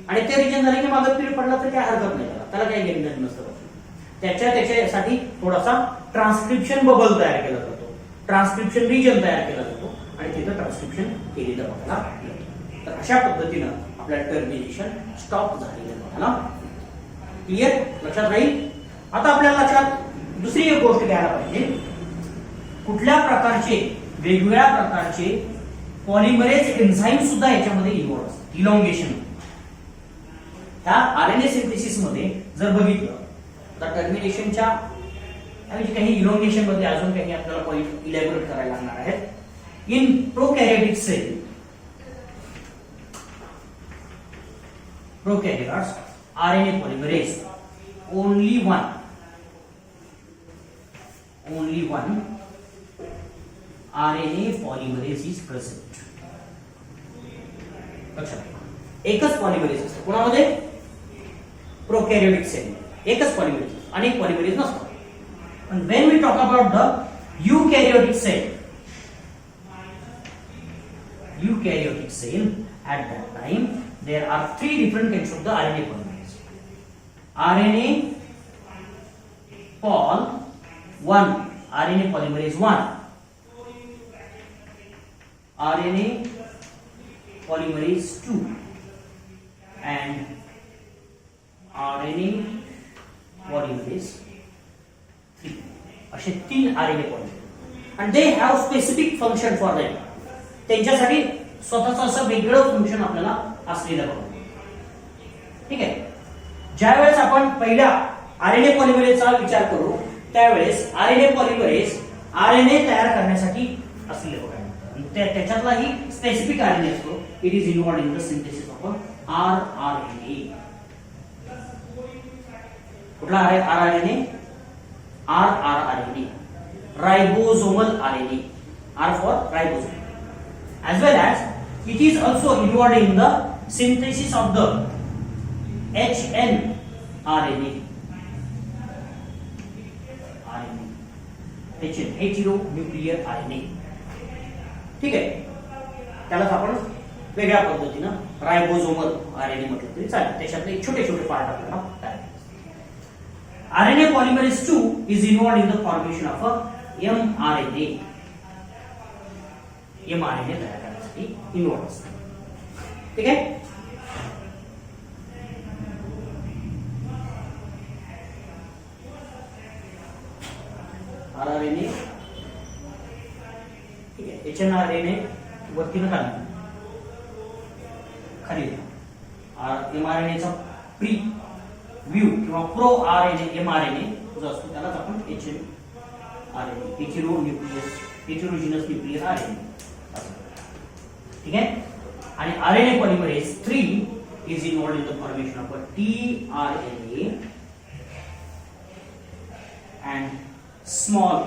आणि ते रिजन झाले की मागं पिरियड पडला तर काय हरकत नाही, त्याला काही घेणं नसतं. त्याच्यासाठी थोडासा ट्रान्सक्रिप्शन बबल तयार केला जातो, ट्रान्सक्रिप्शन रिजन तयार केला जातो आणि तिथं ट्रान्सक्रिप्शन केलेलं बघायला मिळतं. तर अशा पद्धतीनं आपल्याला टर्मिनेशन स्टॉप झालेलं बघायला. क्लिअर? लक्षात राहील. आता आपल्याला लक्षात दुसरी एक गोष्ट घ्यायला पाहिजे. कुठल्या प्रकारचे वेगवेगळ्या प्रकारचे पॉलिमरेज एन्झाईम सुद्धा याच्यामध्ये इन्व्हॉल्व असतात इलॉंगेशन. ह्या आरएनए सिंथेसिस मध्ये जर बघितलं तर टर्मिनेशनच्या काही इलॉंगेशन मध्ये अजून काही आपल्याला पॉइंट इलॅबोरेट करायला लागणार आहेत. In prokaryotic cell, prokaryotes RNA polymerase only one RNA polymerase is present. लक्षात एकच पॉलिमरेज असतं कोणामध्ये? प्रोकॅरियोटिक सेल एकच पॉलिमरेज, अनेक पॉलिमरेज नसतात. And when we talk about the eukaryotic cell, at that time there are three different kinds of the RNA polymerase. RNA Pol 1, RNA polymerase 1, RNA polymerase 2, and RNA polymerase 3. असे तीन RNA polymerase and they have specific function for them. त्यांच्यासाठी स्वतःचं असं वेगळं function आपल्याला असलेलं बघा. ठीक आहे. ज्यावेळेस आपण पहिल्या आरएनए पॉलिमरेजचा विचार करू त्यावेळेस आरएनए पॉलिमरेज आरएनए तयार करण्यासाठी असलेले बघा त्याच्यातला ही स्पेसिफिक आरएनए असतो. It is involved in the synthesis of rRNA. कुठला आहे rRNA? RRNA, ribosomal RNA. R for ribosome. As well as it is also involved in the synthesis of the HNRNA. Heteronuclear RNA. ठीक आहे, त्यालाच आपण वेगळ्या पद्धतीनं ribosomal RNA म्हटलं तरी चालेल. त्याच्यातले छोटे छोटे पार्ट आपल्याला काय. RNA polymerase 2 is involved in the formation of a mRNA. mRNA तयार करण्यासाठी इन्व्हॉल्व असते. ठीक आहे. आरआरएनए, ठीक आहे. एचएनआरएनए वरती न खाली एमआरएनएचा प्री व्यू किंवा प्रो आरएनए एमआरएनए जो असतो त्यालाच आपण एचएनआरएनए, हेटेरोजिनस न्यूक्लियर आरएनए. ठीक आहे. आणि RNA polymerase 3 is involved in the formation of a tRNA and small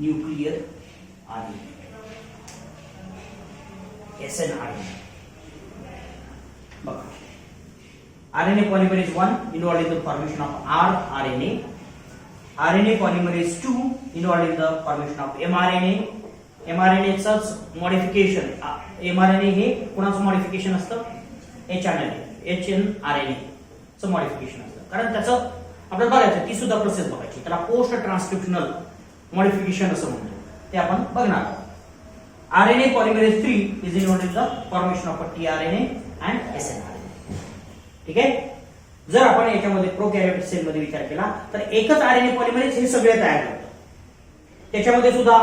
nuclear RNA, snRNA. बघा, RNA polymerase 1 involved in the formation of rRNA, RNA polymerase 2 involved in the formation of mRNA. mRNA च modification, mRNA हे कोणाचं modification असतं? HNRNA च modification असतं. कारण त्याचं आपल्याला बघायचं, ती सुद्धा प्रोसेस बघायची. त्याला पोस्ट ट्रान्सक्रिप्शनल मॉडिफिकेशन असं म्हणतो, ते आपण बघणार आहोत. RNA polymerase 3 is involved in the formation of tRNA and snRNA. ठीक आहे. जर आपण याच्यामध्ये प्रोकॅरियोटिक सेल मध्ये विचार केला तर एकच आरएनए पॉलिमरेज हे सगळे तयार करतं. त्याच्यामध्ये सुद्धा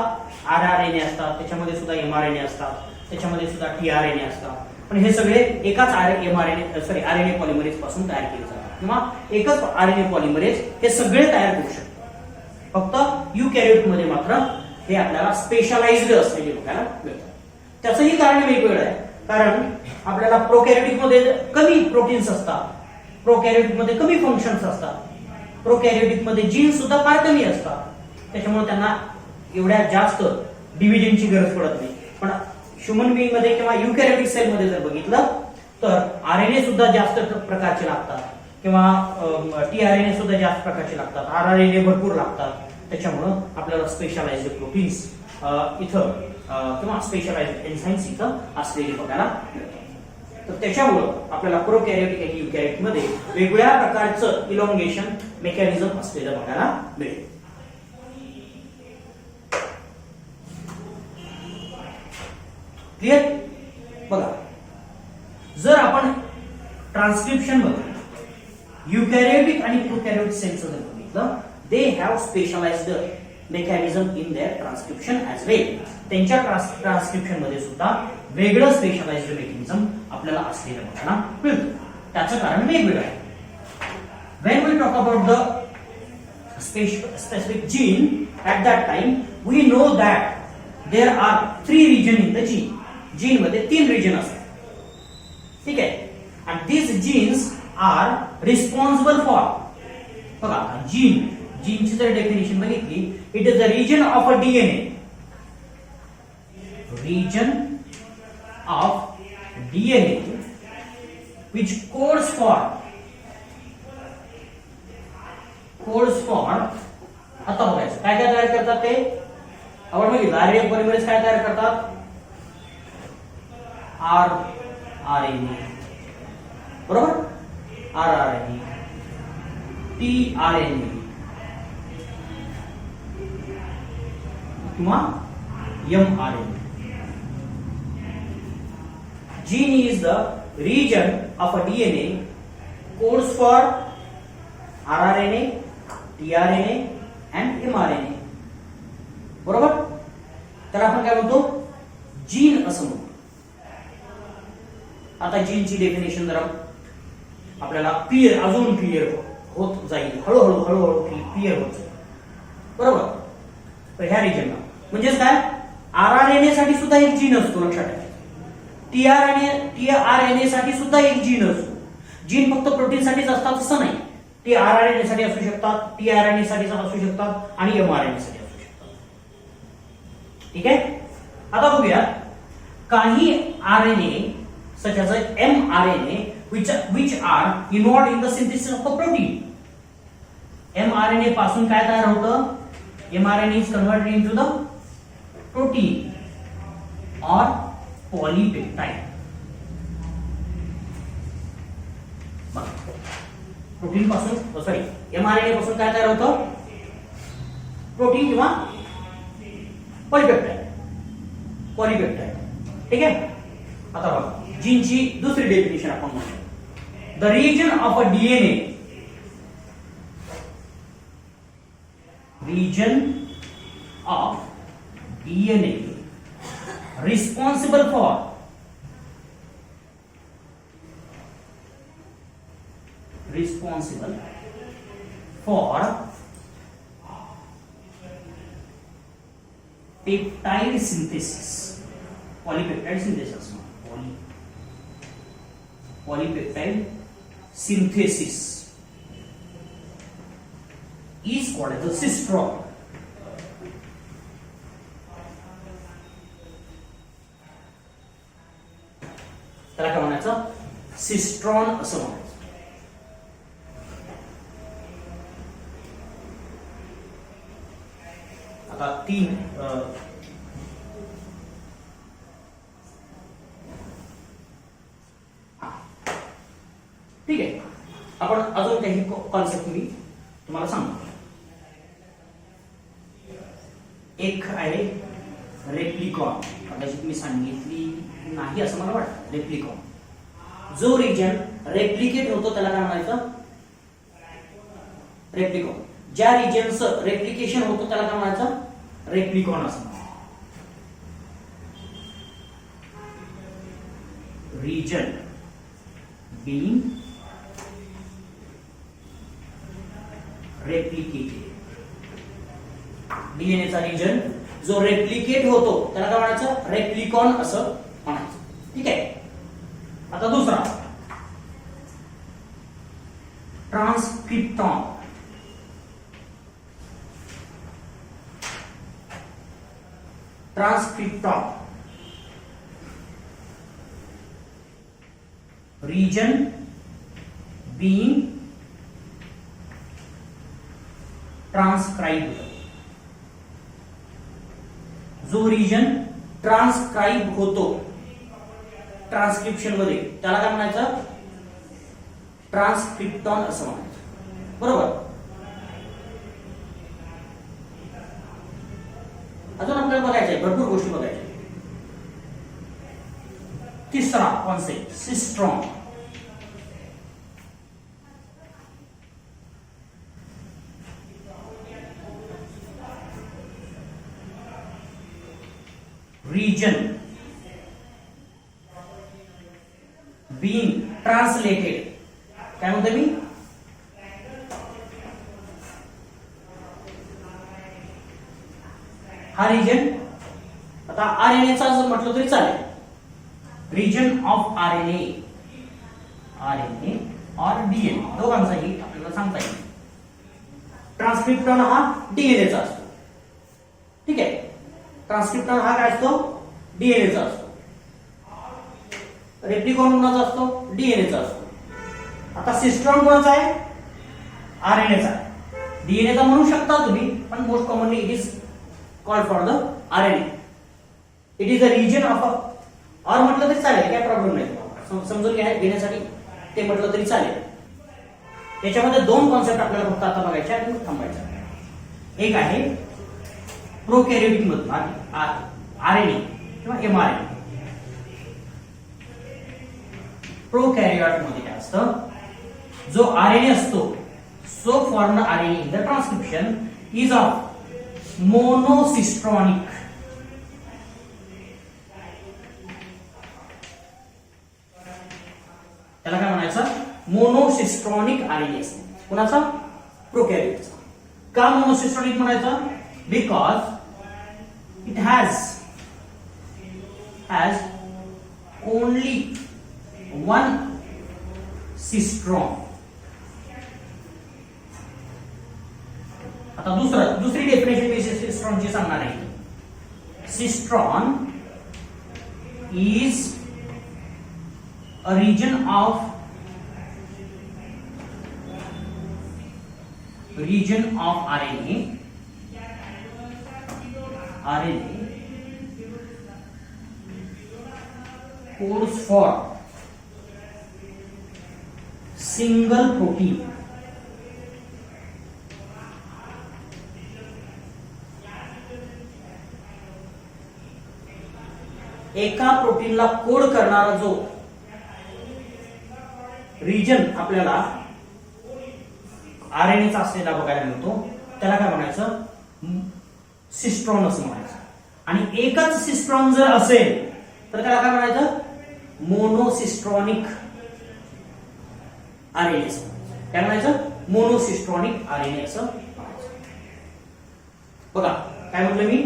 आरआरएनए असतात, त्याच्यामध्ये सुद्धा एमआरएनए असतात, त्याच्यामध्ये सुद्धा टीआरएनए असतात. पण हे सगळे एकाच आरएनए पॉलिमरेज पासून तयार केले जातात किंवा एकच आरएनए पॉलिमरेज हे सगळे तयार करू शकतात. फक्त युकॅरियोट मध्ये मात्र हे आपल्याला स्पेशलाइज्ड असलेले बघायला मिळतात. त्याचंही कारण वेगवेगळं आहे. कारण आपल्याला प्रोकॅरियोटिक मध्ये कमी प्रोटीन्स असतात, प्रोकॅरियोटिक मध्ये कमी फंक्शन्स असतात, प्रोकॅरियोटिक मध्ये जीन सुद्धा फार कमी असतात. त्याच्यामुळे त्यांना एवढ्या जास्त डिव्हिजनची गरज पडत नाही. पण ह्युमन बिंग मध्ये किंवा युकॅरियोटिक सेल मध्ये जर बघितलं तर आरएनए सुद्धा जास्त प्रकारचे लागतात किंवा टीआरएनए सुद्धा जास्त प्रकारचे लागतात, आरआरएनए भरपूर लागतात. त्याच्यामुळं आपल्याला स्पेशलाइज्ड प्रोटीन्स इथं किंवा स्पेशलाइज्ड एन्झाइम्स इथं असलेले बघायला मिळतात. तर त्याच्यामुळं आपल्याला प्रोकॅरियोटिक आणि युकॅरियोटिक मध्ये वेगवेगळ्या प्रकारचं इलॉंगेशन मेकॅनिझम असलेलं बघायला मिळेल. क्लिअर? बघा, जर आपण ट्रान्सक्रिप्शन बघितलं युकॅरियोटिक आणि प्रोकॅरियोटिक सेलचं जर बघितलं, they have specialised mechanism in their transcription as well. त्यांच्या ट्रान्सक्रिप्शन मध्ये सुद्धा वेगळं स्पेशलाइज्ड मेकॅनिझम आपल्याला असलेलं बघायला मिळतं. त्याचं कारण वेगवेगळं आहे. When we talk about the specific gene, at that time we know that there are 3 regions in the gene. Gene मध्ये 3 रिजन असतात. ठीक आहे. and these genes are responsible for, बघा जीनची जर डेफिनेशन बघितली, it is the region of a DNA, region of DNA which codes for आता बघायचं काय काय तयार करतात ते. आपण बघितलं आरएनए पॉलिमरेज काय तयार करतात? आरआरएनए, बरोबर. आरआरएनए, टीआरएनए किंवा mRNA. Gene is the region of a DNA codes for rRNA, tRNA and mRNA. बरोबर. तर आपण काय म्हणतो? जीन असं म्हणतो. आता जीनची डेफिनेशन जरा आपल्याला अजून क्लिअर होत जाईल, हळूहळू क्लिअर होत जाईल. बरोबर. तर ह्या रिजनला म्हणजेच काय, RRNA साठी सुद्धा एक जीन असतो, लक्षात ठेवा. tRNA साठी सुद्धा एक जीन असतो. जीन फक्त प्रोटीन साठीच असतात असं नाही. ते RRNA साठी असू शकतात, tRNA साठी असू शकतात आणि mRNA साठी असू शकतात. ठीक आहे. आता बघूया काही RNA such as mRNA which are involved in the synthesis of a protein. mRNA पासून काय तयार होतं? mRNA is converted into the protein or polypeptide. Protein पासून mRNA पासून काय तयार होतं? प्रोटीन किंवा पॉलीपेप्टाइड. ठीक आहे. आता बघा जीनची दुसरी डेफिनेशन आपण म्हणू. The region of a DNA, region of DNA responsible for peptide synthesis, polypeptide synthesis, polypeptide synthesis is called as the cistron. त्याला काय म्हणायचं? सिस्ट्रॉन असं म्हणायचं. आता तीन ठीक आहे. आपण अजून काही कॉन्सेप्ट मी तुम्हाला सांगतो. एक आहे रेप्लिकॉन. कदाचित मी सांगितली नाही असं मला वाटतं. रेप्लिकॉन, जो रिजन रेप्लिकेट होतो त्याला काय म्हणायचं? रेप्लिकॉन. ज्या रिजनचं रेप्लिकेशन होतो त्याला काय म्हणायचं? रेप्लिकॉन असं. रिजन बीइंग रेप्लिकेटेड, डीएनए चा रिजन जो रेप्लिकेट होतो त्याला काय म्हणायचं? रेप्लिकॉन असं म्हणायचं. ठीक आहे. आता दुसरा ट्रान्सक्रिप्टॉन. ट्रान्सक्रिप्टॉन region being transcribed. जो रिजन ट्रान्सक्राइब होतो ट्रान्सक्रिप्शन मध्ये त्याला काय म्हणायचं? ट्रान्सक्रिप्टॉन असं म्हणायचं. बरोबर. अजून आपल्याला बघायचंय, भरपूर गोष्टी बघायच्या. तिसरा concept cistron. region being translated. काय म्हणतो मी? हा रिजन आता आरएनए चा जर म्हटलं तरी चालेल. रिजन ऑफ आरएनए और डीएनए दोघांचाही आपल्याला सांगता येईल. ट्रान्सक्रिप्टॉन हा डीएनए चा असतो. ठीक आहे. ट्रान्सक्रिप्टॉन हा काय असतो? डीएनए चा असतो. रेप्लिकॉन कोणाचा असतो? डीएनए चा असतो. आता सिस्ट्रॉन कोणाचा आहे? आरएनए चा. डीएनए चा म्हणू शकता तुम्ही, पण most commonly it is called for the RNA. It is the region of और म्हटलं तरी चालेल, काय प्रॉब्लेम नाही. समजून घेण्यासाठी ते म्हटलं तरी चालेल. याच्यामध्ये दोन कॉन्सेप्ट आपल्याला फक्त आता बघायचे आणि थांबायचं. एक आहे प्रोकॅरियोटिक मधला आरएनए किंवा एमआरएनए. प्रोकॅरियोट मध्ये काय असतं? जो आरएनए असतो, so formed RNA in the transcription is of monocistronic. त्याला काय म्हणायचं? मोनोसिस्ट्रॉनिक आरएनए असतो. कोणाचा? प्रोकॅरियोटचा. का मोनोसिस्ट्रॉनिक म्हणायचं? Because it has has only one cistron. आता दुसरी डेफिनेशन मी सिस्ट्रॉनची सांगणार आहे. Cistron is a region of RNA codes for single protein. एका प्रोटीनला कोड करणारा जो रिजन आपल्याला आरएनएचा असलेला बघायला मिळतो त्याला काय म्हणायचं, सिस्ट्रॉन असं म्हणायचं. आणि एकच सिस्ट्रॉन जर असेल तर त्याला काय म्हणायचं, मोनोसिस्ट्रॉनिक आरएनए. काय म्हणायचं, मोनोसिस्ट्रॉनिक आरएनए असं म्हणायचं. बघा काय म्हटलं मी,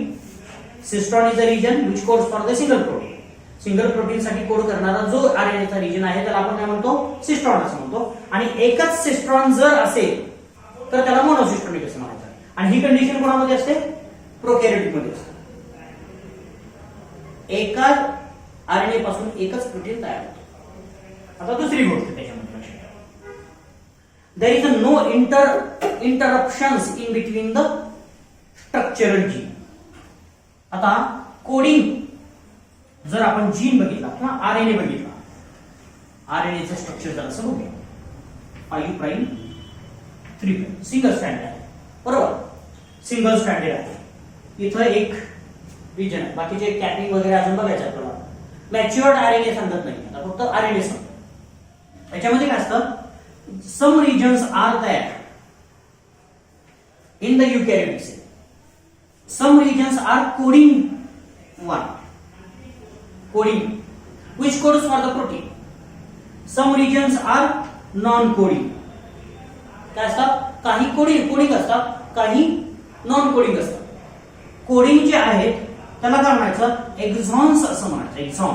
cistron is a region which codes for the single protein. Single protein साठी कोड करणारा जो आरएनएचा रिजन आहे त्याला आपण काय म्हणतो, सिस्ट्रॉन असं म्हणतो. आणि एकच सिस्ट्रॉन जर असेल तर त्याला मोनोसिस्ट्रॉनिक असं म्हणायचं. आणि ही कंडिशन कोणामध्ये असते, प्रोकॅरियोटिक मध्ये असते. एका आरएनए पासून एकच प्रोटीन तयार होतो. आता दुसरी गोष्ट त्याच्यामध्ये, there is no interruptions in between the structural gene. आता कोडिंग जर आपण जीन बघितला किंवा आरएनए बघितला, आरएनएचं स्ट्रक्चर जर असं बघूया, 5 प्राइम 3 प्राइम सिंगल स्ट्रँड आहे, बरोबर, सिंगल स्ट्रँडेड आहे. इथं एक रिजन आहे, बाकीचे कॅपिंग वगैरे अजून बघायचं आपल्याला. मॅच्युअर्ड आरएनए सांगत नाही, आता फक्त आरएनए सांगतो. याच्यामध्ये काय असतं, some regions are there in the eukaryotic cell. Some regions are coding which codes for the protein. Some regions are non-coding. काय असतात, काही कोडिंग असतात, काही नॉन कोडिंग असतात. कोडिंग जे आहेत त्याला काय म्हणायचं, एक्झॉन्स असं म्हणायचं. एक्झॉन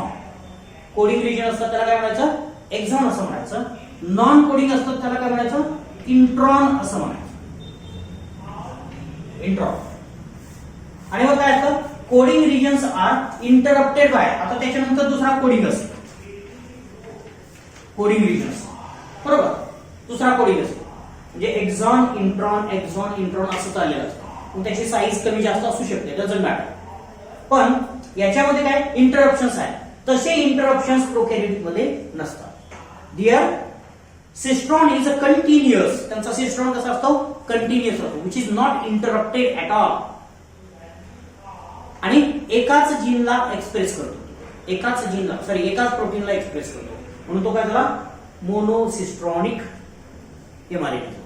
कोडिंग रिजन असतात त्याला काय म्हणायचं, एक्झॉन असं म्हणायचं. नॉन कोडिंग असतात त्याला काय म्हणायचं, इंट्रॉन असं म्हणायचं. इंट्रॉन. आणि मग काय असतं, coding regions are interrupted by. आता त्याच्यानंतर दुसरा कोडिंग असतो, कोडिंग रिजन्स, बरोबर, दुसरा कोडिंग असतो. म्हणजे एक्झॉन इंट्रॉन असं चाललेलं असतं. त्याची साईज कमी जास्त असू शकते, डझंट मॅटर. पण याच्यामध्ये काय इंटरप्शन्स आहे, तसे इंटरप्शन्स प्रोकॅरियोटिक मध्ये नसतात. There cistron is a continuous. त्यांचा सिस्ट्रॉन कसा असतो, कंटिन्युअस असतो, which is not interrupted at all. आणि एकाच जीनला एक्सप्रेस करतो, एकाच प्रोटीनला एक्सप्रेस करतो, म्हणून तो काय झाला, मोनोसिस्ट्रॉनिक एमआरएनए.